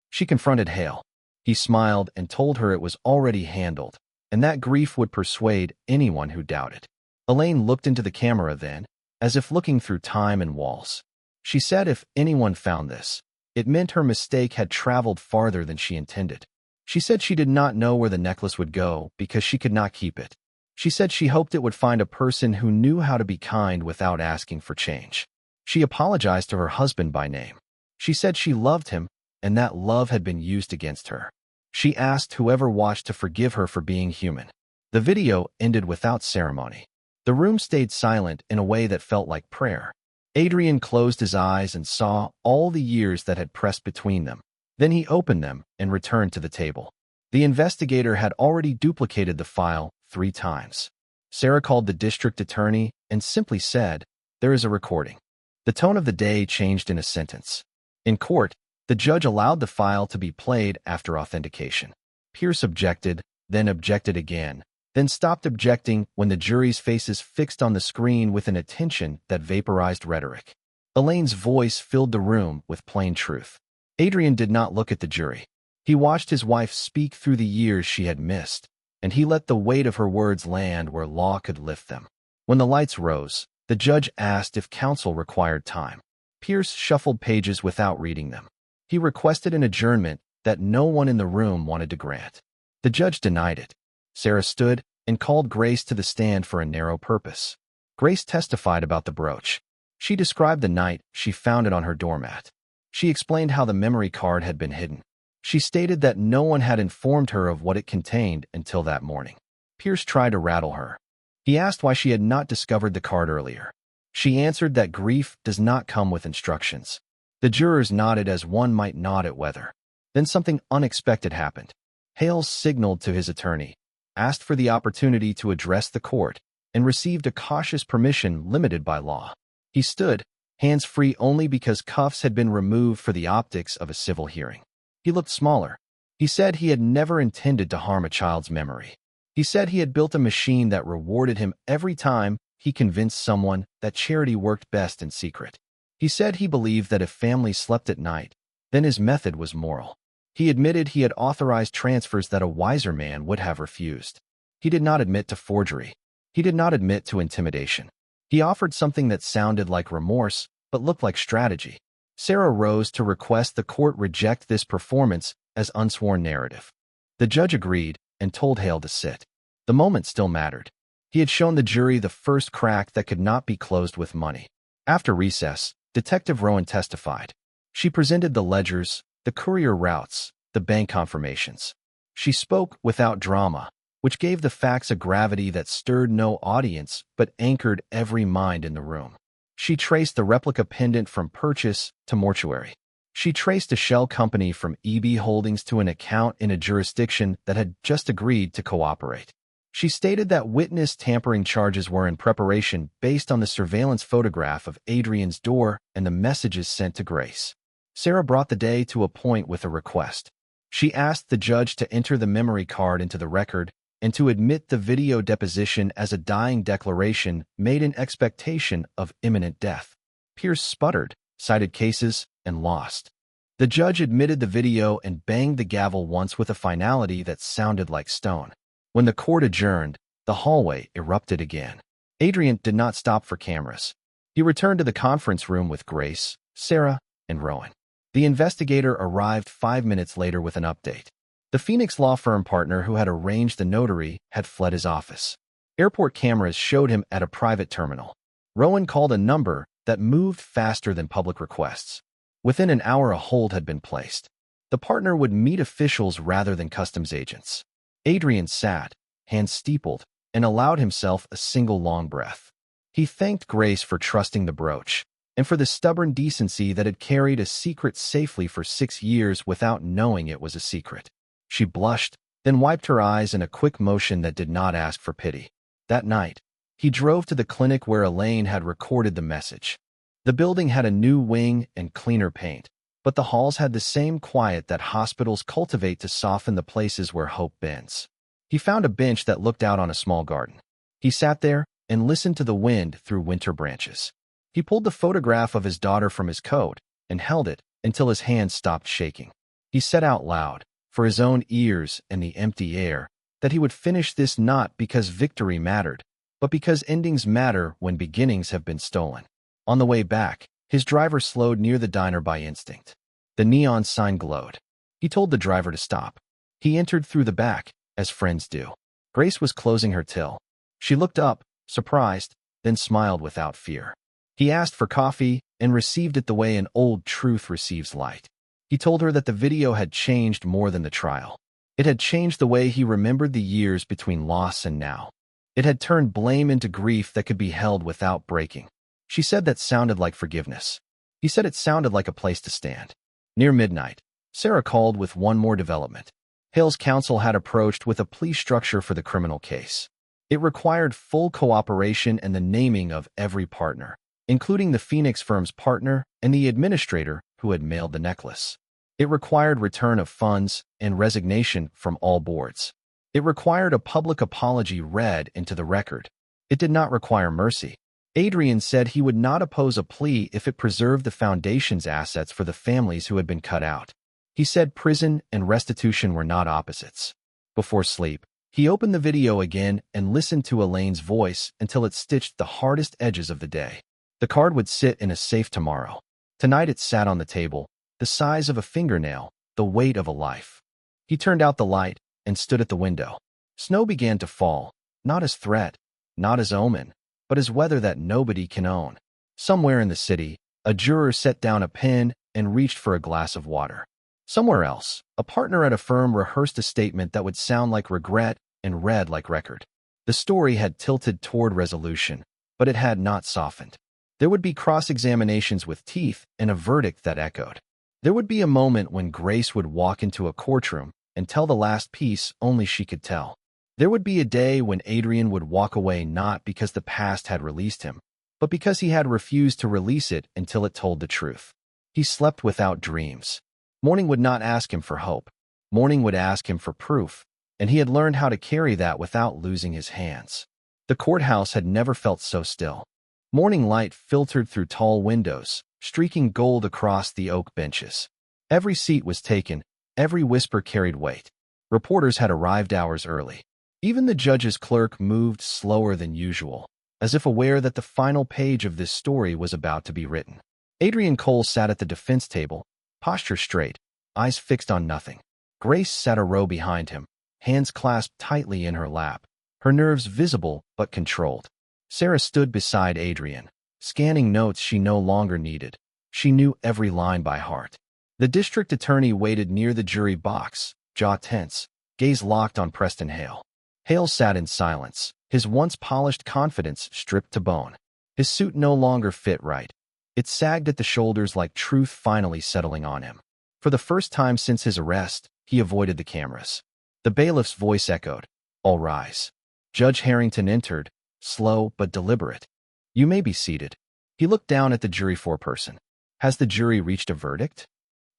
Speaker 1: She confronted Hale. He smiled and told her it was already handled, and that grief would persuade anyone who doubted. Elaine looked into the camera then, as if looking through time and walls. She said if anyone found this, it meant her mistake had traveled farther than she intended. She said she did not know where the necklace would go because she could not keep it. She said she hoped it would find a person who knew how to be kind without asking for change. She apologized to her husband by name. She said she loved him, and that love had been used against her. She asked whoever watched to forgive her for being human. The video ended without ceremony. The room stayed silent in a way that felt like prayer. Adrian closed his eyes and saw all the years that had pressed between them. Then he opened them and returned to the table. The investigator had already duplicated the file 3 times. Sarah called the district attorney and simply said, "There is a recording." The tone of the day changed in a sentence. In court, the judge allowed the file to be played after authentication. Pierce objected, then objected again, then stopped objecting when the jury's faces fixed on the screen with an attention that vaporized rhetoric. Elaine's voice filled the room with plain truth. Adrian did not look at the jury. He watched his wife speak through the years she had missed, and he let the weight of her words land where law could lift them. When the lights rose, the judge asked if counsel required time. Pierce shuffled pages without reading them. He requested an adjournment that no one in the room wanted to grant. The judge denied it. Sarah stood and called Grace to the stand for a narrow purpose. Grace testified about the brooch. She described the night she found it on her doormat. She explained how the memory card had been hidden. She stated that no one had informed her of what it contained until that morning. Pierce tried to rattle her. He asked why she had not discovered the card earlier. She answered that grief does not come with instructions. The jurors nodded as one might nod at weather. Then something unexpected happened. Hale signaled to his attorney, asked for the opportunity to address the court, and received a cautious permission limited by law. He stood, hands free only because cuffs had been removed for the optics of a civil hearing. He looked smaller. He said he had never intended to harm a child's memory. He said he had built a machine that rewarded him every time he convinced someone that charity worked best in secret. He said he believed that if families slept at night, then his method was moral. He admitted he had authorized transfers that a wiser man would have refused. He did not admit to forgery. He did not admit to intimidation. He offered something that sounded like remorse, but looked like strategy. Sarah rose to request the court reject this performance as unsworn narrative. The judge agreed and told Hale to sit. The moment still mattered. He had shown the jury the first crack that could not be closed with money. After recess, Detective Rowan testified. She presented the ledgers, the courier routes, the bank confirmations. She spoke without drama, which gave the facts a gravity that stirred no audience but anchored every mind in the room. She traced the replica pendant from purchase to mortuary. She traced a shell company from EB Holdings to an account in a jurisdiction that had just agreed to cooperate. She stated that witness tampering charges were in preparation based on the surveillance photograph of Adrian's door and the messages sent to Grace. Sarah brought the day to a point with a request. She asked the judge to enter the memory card into the record and to admit the video deposition as a dying declaration made in expectation of imminent death. Pierce sputtered, cited cases, and lost. The judge admitted the video and banged the gavel once with a finality that sounded like stone. When the court adjourned, the hallway erupted again. Adrian did not stop for cameras. He returned to the conference room with Grace, Sarah, and Rowan. The investigator arrived 5 minutes later with an update. The Phoenix law firm partner who had arranged the notary had fled his office. Airport cameras showed him at a private terminal. Rowan called a number that moved faster than public requests. Within an hour, a hold had been placed. The partner would meet officials rather than customs agents. Adrian sat, hands steepled, and allowed himself a single long breath. He thanked Grace for trusting the brooch, and for the stubborn decency that had carried a secret safely for 6 years without knowing it was a secret. She blushed, then wiped her eyes in a quick motion that did not ask for pity. That night, he drove to the clinic where Elaine had recorded the message. The building had a new wing and cleaner paint, but the halls had the same quiet that hospitals cultivate to soften the places where hope bends. He found a bench that looked out on a small garden. He sat there and listened to the wind through winter branches. He pulled the photograph of his daughter from his coat and held it until his hands stopped shaking. He said out loud, for his own ears and the empty air, that he would finish this not because victory mattered, but because endings matter when beginnings have been stolen. On the way back, his driver slowed near the diner by instinct. The neon sign glowed. He told the driver to stop. He entered through the back, as friends do. Grace was closing her till. She looked up, surprised, then smiled without fear. He asked for coffee and received it the way an old truth receives light. He told her that the video had changed more than the trial. It had changed the way he remembered the years between loss and now. It had turned blame into grief that could be held without breaking. She said that sounded like forgiveness. He said it sounded like a place to stand. Near midnight, Sarah called with one more development. Hale's counsel had approached with a plea structure for the criminal case. It required full cooperation and the naming of every partner, including the Phoenix firm's partner and the administrator who had mailed the necklace. It required return of funds and resignation from all boards. It required a public apology read into the record. It did not require mercy. Adrian said he would not oppose a plea if it preserved the foundation's assets for the families who had been cut out. He said prison and restitution were not opposites. Before sleep, he opened the video again and listened to Elaine's voice until it stitched the hardest edges of the day. The card would sit in a safe tomorrow. Tonight it sat on the table, the size of a fingernail, the weight of a life. He turned out the light and stood at the window. Snow began to fall, not as threat, not as omen, but as weather that nobody can own. Somewhere in the city, a juror set down a pen and reached for a glass of water. Somewhere else, a partner at a firm rehearsed a statement that would sound like regret and read like record. The story had tilted toward resolution, but it had not softened. There would be cross-examinations with teeth and a verdict that echoed. There would be a moment when Grace would walk into a courtroom and tell the last piece only she could tell. There would be a day when Adrian would walk away not because the past had released him, but because he had refused to release it until it told the truth. He slept without dreams. Morning would not ask him for hope. Morning would ask him for proof, and he had learned how to carry that without losing his hands. The courthouse had never felt so still. Morning light filtered through tall windows, streaking gold across the oak benches. Every seat was taken, every whisper carried weight. Reporters had arrived hours early. Even the judge's clerk moved slower than usual, as if aware that the final page of this story was about to be written. Adrian Cole sat at the defense table, posture straight, eyes fixed on nothing. Grace sat a row behind him, hands clasped tightly in her lap, her nerves visible but controlled. Sarah stood beside Adrian, scanning notes she no longer needed. She knew every line by heart. The district attorney waited near the jury box, jaw tense, gaze locked on Preston Hale. Hale sat in silence, his once polished confidence stripped to bone. His suit no longer fit right. It sagged at the shoulders like truth finally settling on him. For the first time since his arrest, he avoided the cameras. The bailiff's voice echoed, "All rise." Judge Harrington entered, slow but deliberate. "You may be seated." He looked down at the jury foreperson. "Has the jury reached a verdict?"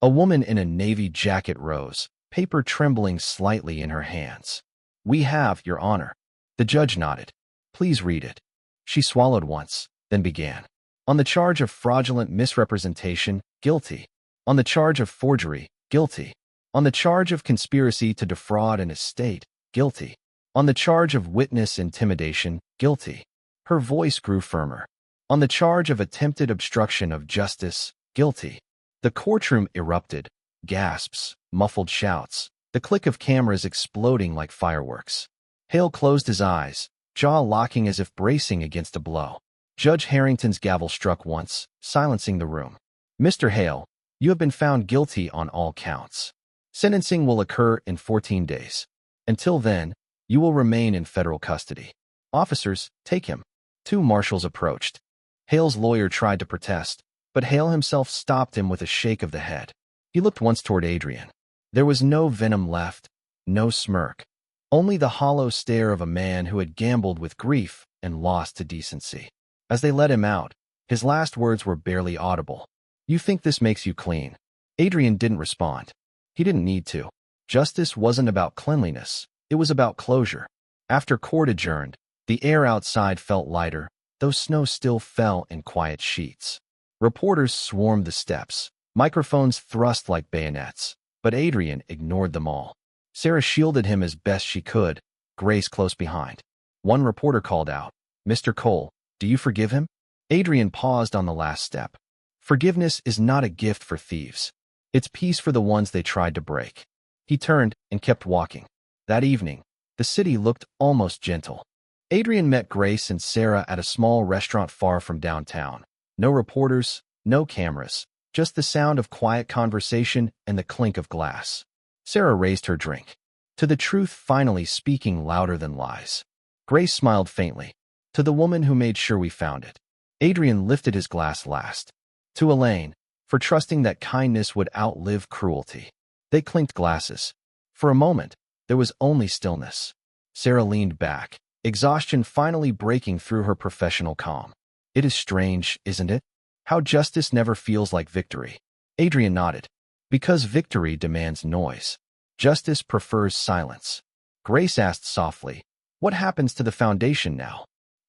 Speaker 1: A woman in a navy jacket rose, paper trembling slightly in her hands. "We have, Your Honor." The judge nodded. "Please read it." She swallowed once, then began. "On the charge of fraudulent misrepresentation, guilty. On the charge of forgery, guilty. On the charge of conspiracy to defraud an estate, guilty. On the charge of witness intimidation, guilty." Her voice grew firmer. "On the charge of attempted obstruction of justice, guilty." The courtroom erupted. Gasps, muffled shouts, the click of cameras exploding like fireworks. Hale closed his eyes, jaw locking as if bracing against a blow. Judge Harrington's gavel struck once, silencing the room. "Mr. Hale, you have been found guilty on all counts. Sentencing will occur in 14 days. Until then, you will remain in federal custody. Officers, take him." Two marshals approached. Hale's lawyer tried to protest, but Hale himself stopped him with a shake of the head. He looked once toward Adrian. There was no venom left, no smirk, only the hollow stare of a man who had gambled with grief and lost to decency. As they let him out, his last words were barely audible. "You think this makes you clean?" Adrian didn't respond. He didn't need to. Justice wasn't about cleanliness. It was about closure. After court adjourned, the air outside felt lighter, though snow still fell in quiet sheets. Reporters swarmed the steps, microphones thrust like bayonets, but Adrian ignored them all. Sarah shielded him as best she could, Grace close behind. One reporter called out, "Mr. Cole, do you forgive him?" Adrian paused on the last step. Forgiveness is not a gift for thieves. It's peace for the ones they tried to break. He turned and kept walking. That evening, the city looked almost gentle. Adrian met Grace and Sarah at a small restaurant far from downtown. No reporters, no cameras, just the sound of quiet conversation and the clink of glass. Sarah raised her drink. To the truth finally speaking louder than lies. Grace smiled faintly. To the woman who made sure we found it. Adrian lifted his glass last. To Elaine, for trusting that kindness would outlive cruelty. They clinked glasses. For a moment, there was only stillness. Sarah leaned back, exhaustion finally breaking through her professional calm. "It is strange, isn't it? How justice never feels like victory." Adrian nodded. "Because victory demands noise. Justice prefers silence." Grace asked softly, "What happens to the foundation now?"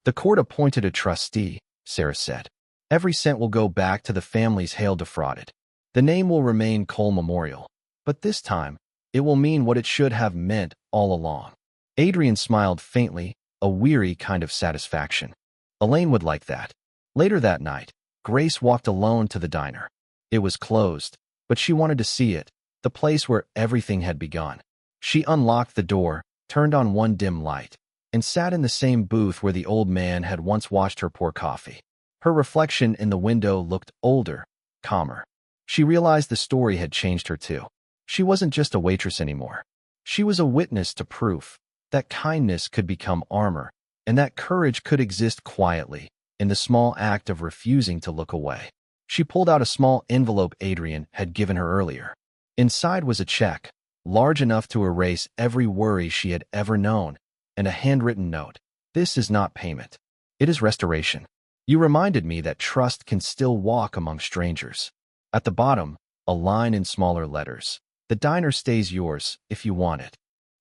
Speaker 1: "The court appointed a trustee," Sarah said. "Every cent will go back to the families Hale defrauded. The name will remain Cole Memorial. But this time, it will mean what it should have meant all along." Adrian smiled faintly, a weary kind of satisfaction. Elaine would like that. Later that night, Grace walked alone to the diner. It was closed, but she wanted to see it, the place where everything had begun. She unlocked the door, turned on one dim light, and sat in the same booth where the old man had once watched her pour coffee. Her reflection in the window looked older, calmer. She realized the story had changed her too. She wasn't just a waitress anymore. She was a witness to proof that kindness could become armor, and that courage could exist quietly, in the small act of refusing to look away. She pulled out a small envelope Adrian had given her earlier. Inside was a check, large enough to erase every worry she had ever known, and a handwritten note. "This is not payment. It is restoration. You reminded me that trust can still walk among strangers." At the bottom, a line in smaller letters. "The diner stays yours if you want it."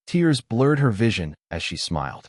Speaker 1: Tears blurred her vision as she smiled.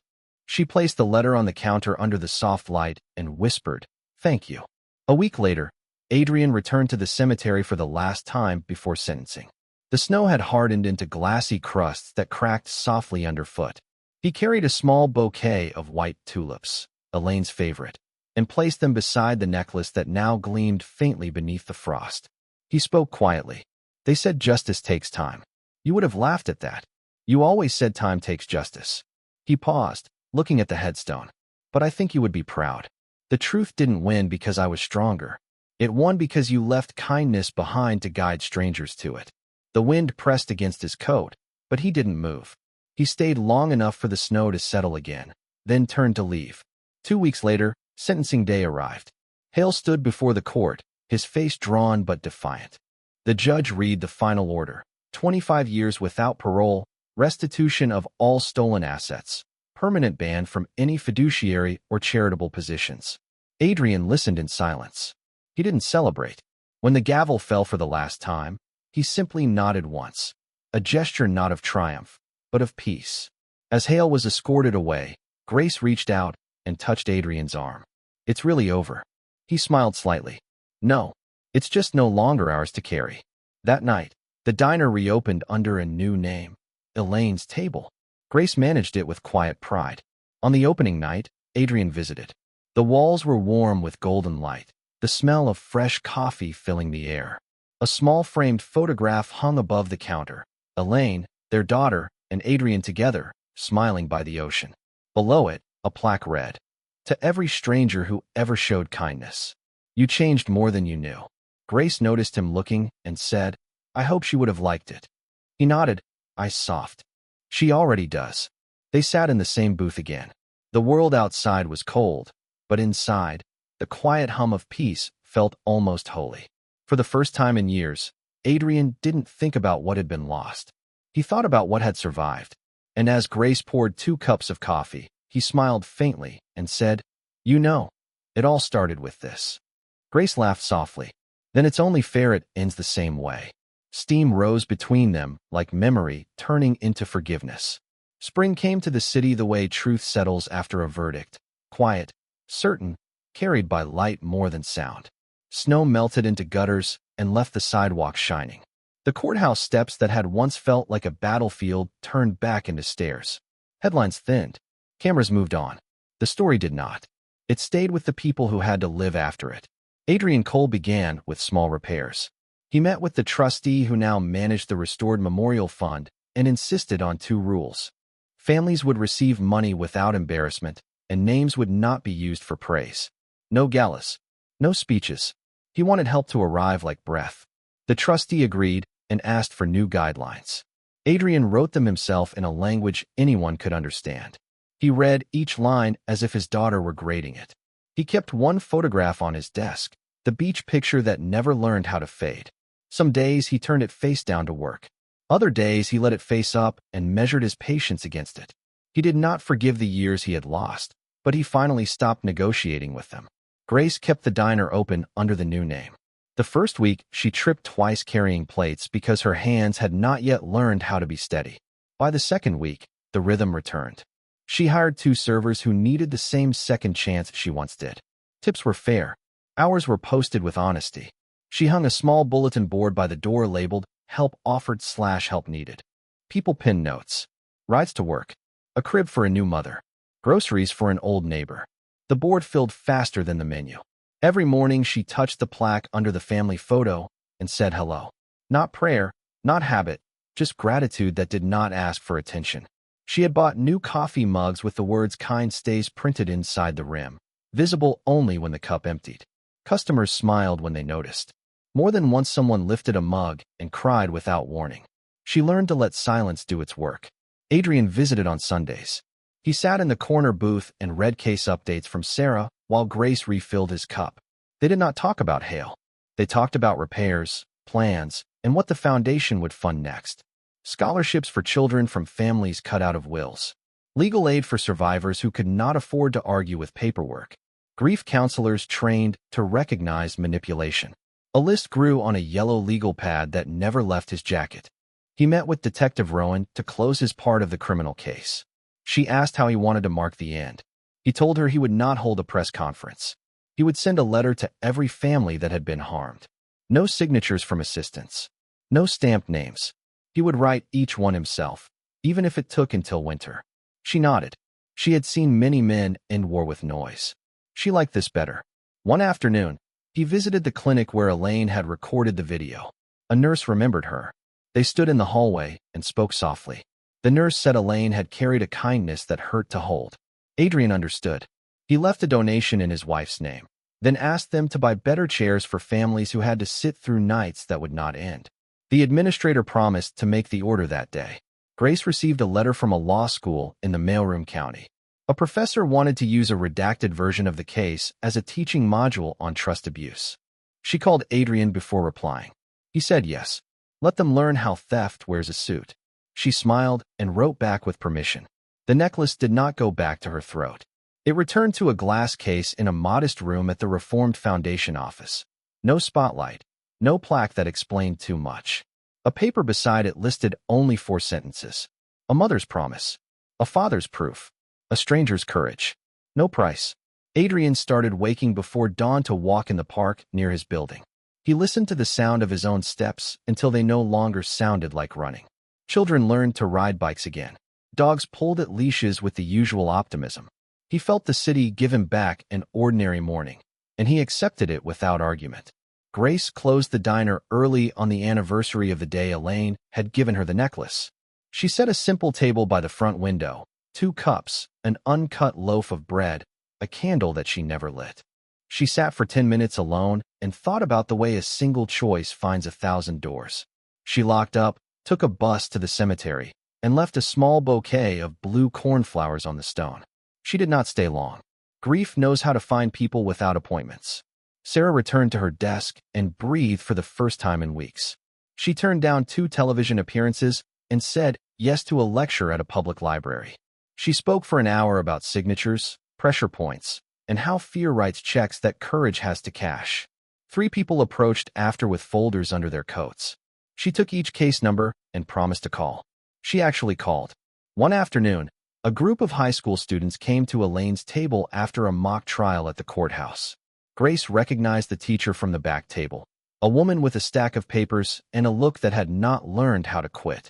Speaker 1: She placed the letter on the counter under the soft light and whispered, "Thank you." A week later, Adrian returned to the cemetery for the last time before sentencing. The snow had hardened into glassy crusts that cracked softly underfoot. He carried a small bouquet of white tulips, Elaine's favorite, and placed them beside the necklace that now gleamed faintly beneath the frost. He spoke quietly. "They said justice takes time. You would have laughed at that. You always said time takes justice." He paused, looking at the headstone. "But I think you would be proud. The truth didn't win because I was stronger. It won because you left kindness behind to guide strangers to it." The wind pressed against his coat, but he didn't move. He stayed long enough for the snow to settle again, then turned to leave. 2 weeks later, sentencing day arrived. Hale stood before the court, his face drawn but defiant. The judge read the final order: 25 years without parole, restitution of all stolen assets, permanent ban from any fiduciary or charitable positions. Adrian listened in silence. He didn't celebrate. When the gavel fell for the last time, he simply nodded once, a gesture not of triumph, but of peace. As Hale was escorted away, Grace reached out and touched Adrian's arm. "It's really over." He smiled slightly. "No, it's just no longer ours to carry." That night, the diner reopened under a new name, Elaine's Table. Grace managed it with quiet pride. On the opening night, Adrian visited. The walls were warm with golden light, the smell of fresh coffee filling the air. A small framed photograph hung above the counter, Elaine, their daughter, and Adrian together, smiling by the ocean. Below it, a plaque read, "To every stranger who ever showed kindness. You changed more than you knew." Grace noticed him looking and said, "I hope she would have liked it." He nodded, eyes soft. "She already does." They sat in the same booth again. The world outside was cold, but inside, the quiet hum of peace felt almost holy. For the first time in years, Adrian didn't think about what had been lost. He thought about what had survived. And as Grace poured 2 cups of coffee, he smiled faintly and said, "You know, it all started with this." Grace laughed softly. "Then it's only fair it ends the same way." Steam rose between them like memory turning into forgiveness. Spring came to the city the way truth settles after a verdict, quiet, certain, carried by light more than sound. Snow melted into gutters and left the sidewalks shining. The courthouse steps that had once felt like a battlefield turned back into stairs. Headlines thinned. Cameras moved on. The story did not. It stayed with the people who had to live after it. Adrian Cole began with small repairs. He met with the trustee who now managed the restored memorial fund and insisted on 2 rules. Families would receive money without embarrassment, and names would not be used for praise. No galas. No speeches. He wanted help to arrive like breath. The trustee agreed and asked for new guidelines. Adrian wrote them himself in a language anyone could understand. He read each line as if his daughter were grading it. He kept one photograph on his desk, the beach picture that never learned how to fade. Some days he turned it face down to work. Other days he let it face up and measured his patience against it. He did not forgive the years he had lost, but he finally stopped negotiating with them. Grace kept the diner open under the new name. The first week, she tripped twice carrying plates because her hands had not yet learned how to be steady. By the second week, the rhythm returned. She hired 2 servers who needed the same second chance she once did. Tips were fair. Hours were posted with honesty. She hung a small bulletin board by the door labeled "Help Offered" / "Help Needed." People pinned notes. Rides to work. A crib for a new mother. Groceries for an old neighbor. The board filled faster than the menu. Every morning she touched the plaque under the family photo and said hello. Not prayer, not habit, just gratitude that did not ask for attention. She had bought new coffee mugs with the words "Kind Stays" printed inside the rim, visible only when the cup emptied. Customers smiled when they noticed. More than once someone lifted a mug and cried without warning. She learned to let silence do its work. Adrian visited on Sundays. He sat in the corner booth and read case updates from Sarah while Grace refilled his cup. They did not talk about Hale. They talked about repairs, plans, and what the foundation would fund next. Scholarships for children from families cut out of wills. Legal aid for survivors who could not afford to argue with paperwork. Grief counselors trained to recognize manipulation. A list grew on a yellow legal pad that never left his jacket. He met with Detective Rowan to close his part of the criminal case. She asked how he wanted to mark the end. He told her he would not hold a press conference. He would send a letter to every family that had been harmed. No signatures from assistants. No stamped names. He would write each one himself, even if it took until winter. She nodded. She had seen many men end war with noise. She liked this better. One afternoon, he visited the clinic where Elaine had recorded the video. A nurse remembered her. They stood in the hallway and spoke softly. The nurse said Elaine had carried a kindness that hurt to hold. Adrian understood. He left a donation in his wife's name, then asked them to buy better chairs for families who had to sit through nights that would not end. The administrator promised to make the order that day. Grace received a letter from a law school in the mailroom county. A professor wanted to use a redacted version of the case as a teaching module on trust abuse. She called Adrian before replying. He said yes. Let them learn how theft wears a suit. She smiled and wrote back with permission. The necklace did not go back to her throat. It returned to a glass case in a modest room at the Reformed Foundation office. No spotlight, no plaque that explained too much. A paper beside it listed only 4 sentences. A mother's promise. A father's proof. A stranger's courage. No price. Adrian started waking before dawn to walk in the park near his building. He listened to the sound of his own steps until they no longer sounded like running. Children learned to ride bikes again. Dogs pulled at leashes with the usual optimism. He felt the city give him back an ordinary morning, and he accepted it without argument. Grace closed the diner early on the anniversary of the day Elaine had given her the necklace. She set a simple table by the front window, 2 cups, an uncut loaf of bread, a candle that she never lit. She sat for 10 minutes alone and thought about the way a single choice finds 1,000 doors. She locked up, took a bus to the cemetery, and left a small bouquet of blue cornflowers on the stone. She did not stay long. Grief knows how to find people without appointments. Sarah returned to her desk and breathed for the first time in weeks. She turned down 2 television appearances and said yes to a lecture at a public library. She spoke for an hour about signatures, pressure points, and how fear writes checks that courage has to cash. 3 people approached after with folders under their coats. She took each case number and promised to call. She actually called. One afternoon, a group of high school students came to Elaine's table after a mock trial at the courthouse. Grace recognized the teacher from the back table, a woman with a stack of papers and a look that had not learned how to quit.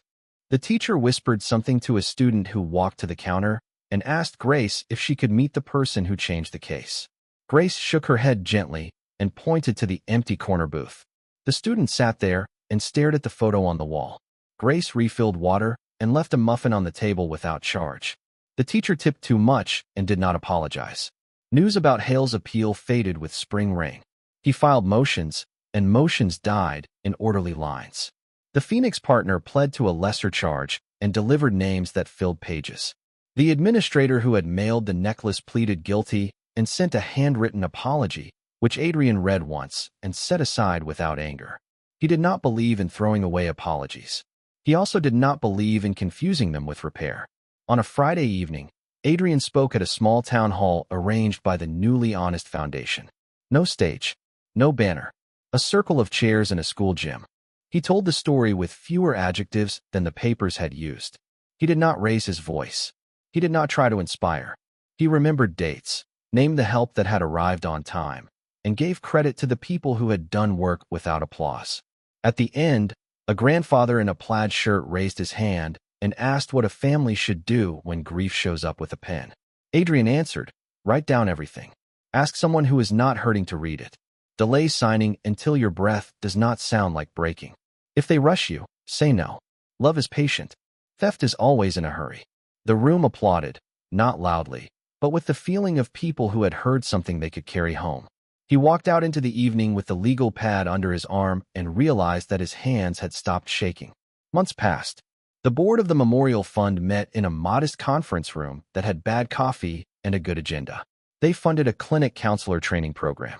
Speaker 1: The teacher whispered something to a student who walked to the counter and asked Grace if she could meet the person who changed the case. Grace shook her head gently and pointed to the empty corner booth. The student sat there and stared at the photo on the wall. Grace refilled water and left a muffin on the table without charge. The teacher tipped too much and did not apologize. News about Hale's appeal faded with spring rain. He filed motions, and motions died in orderly lines. The Phoenix partner pled to a lesser charge and delivered names that filled pages. The administrator who had mailed the necklace pleaded guilty and sent a handwritten apology, which Adrian read once and set aside without anger. He did not believe in throwing away apologies. He also did not believe in confusing them with repair. On a Friday evening, Adrian spoke at a small town hall arranged by the Newly Honest Foundation. No stage, no banner, a circle of chairs and a school gym. He told the story with fewer adjectives than the papers had used. He did not raise his voice. He did not try to inspire. He remembered dates, named the help that had arrived on time, and gave credit to the people who had done work without applause. At the end, a grandfather in a plaid shirt raised his hand and asked what a family should do when grief shows up with a pen. Adrian answered, write down everything. Ask someone who is not hurting to read it. Delay signing until your breath does not sound like breaking. If they rush you, say no. Love is patient. Theft is always in a hurry. The room applauded, not loudly, but with the feeling of people who had heard something they could carry home. He walked out into the evening with the legal pad under his arm and realized that his hands had stopped shaking. Months passed. The board of the Memorial Fund met in a modest conference room that had bad coffee and a good agenda. They funded a clinic counselor training program.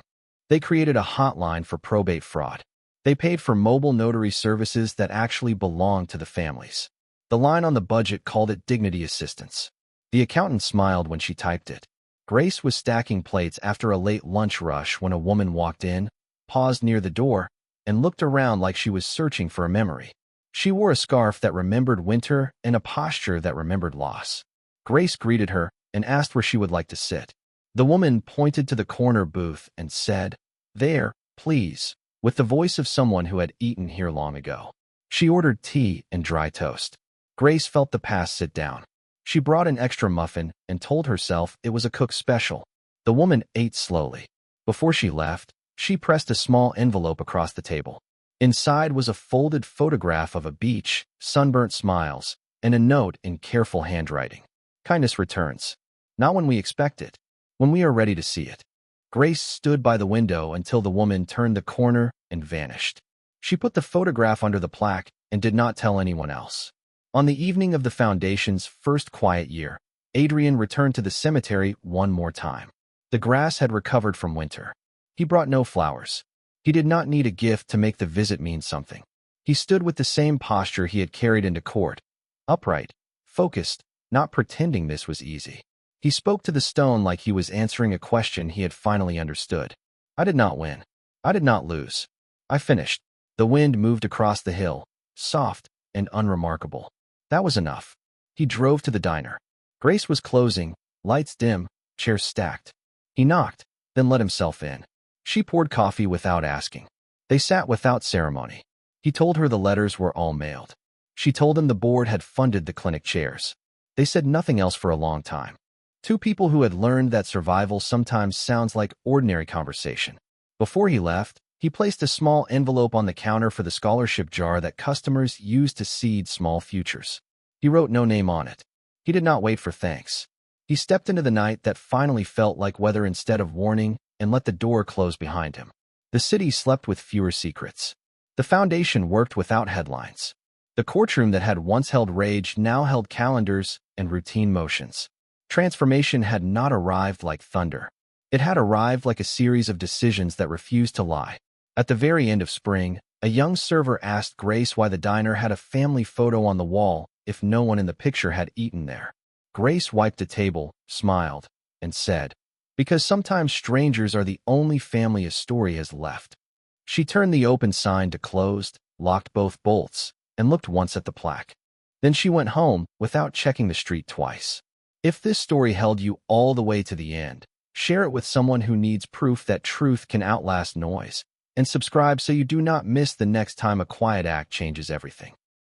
Speaker 1: They created a hotline for probate fraud. They paid for mobile notary services that actually belonged to the families. The line on the budget called it dignity assistance. The accountant smiled when she typed it. Grace was stacking plates after a late lunch rush when a woman walked in, paused near the door, and looked around like she was searching for a memory. She wore a scarf that remembered winter and a posture that remembered loss. Grace greeted her and asked where she would like to sit. The woman pointed to the corner booth and said, "There, please," with the voice of someone who had eaten here long ago. She ordered tea and dry toast. Grace felt the past sit down. She brought an extra muffin and told herself it was a cook's special. The woman ate slowly. Before she left, she pressed a small envelope across the table. Inside was a folded photograph of a beach, sunburnt smiles, and a note in careful handwriting. "Kindness returns. Not when we expect it, when we are ready to see it." Grace stood by the window until the woman turned the corner and vanished. She put the photograph under the plaque and did not tell anyone else. On the evening of the Foundation's first quiet year, Adrian returned to the cemetery one more time. The grass had recovered from winter. He brought no flowers. He did not need a gift to make the visit mean something. He stood with the same posture he had carried into court, upright, focused, not pretending this was easy. He spoke to the stone like he was answering a question he had finally understood. "I did not win. I did not lose. I finished." The wind moved across the hill, soft and unremarkable. That was enough. He drove to the diner. Grace was closing, lights dim, chairs stacked. He knocked, then let himself in. She poured coffee without asking. They sat without ceremony. He told her the letters were all mailed. She told him the board had funded the clinic chairs. They said nothing else for a long time. Two people who had learned that survival sometimes sounds like ordinary conversation. Before he left, he placed a small envelope on the counter for the scholarship jar that customers use to seed small futures. He wrote no name on it. He did not wait for thanks. He stepped into the night that finally felt like weather instead of warning and let the door close behind him. The city slept with fewer secrets. The Foundation worked without headlines. The courtroom that had once held rage now held calendars and routine motions. Transformation had not arrived like thunder. It had arrived like a series of decisions that refused to lie. At the very end of spring, a young server asked Grace why the diner had a family photo on the wall if no one in the picture had eaten there. Grace wiped a table, smiled, and said, "Because sometimes strangers are the only family a story has left." She turned the open sign to closed, locked both bolts, and looked once at the plaque. Then she went home without checking the street twice. If this story held you all the way to the end, share it with someone who needs proof that truth can outlast noise, and subscribe so you do not miss the next time a quiet act changes everything.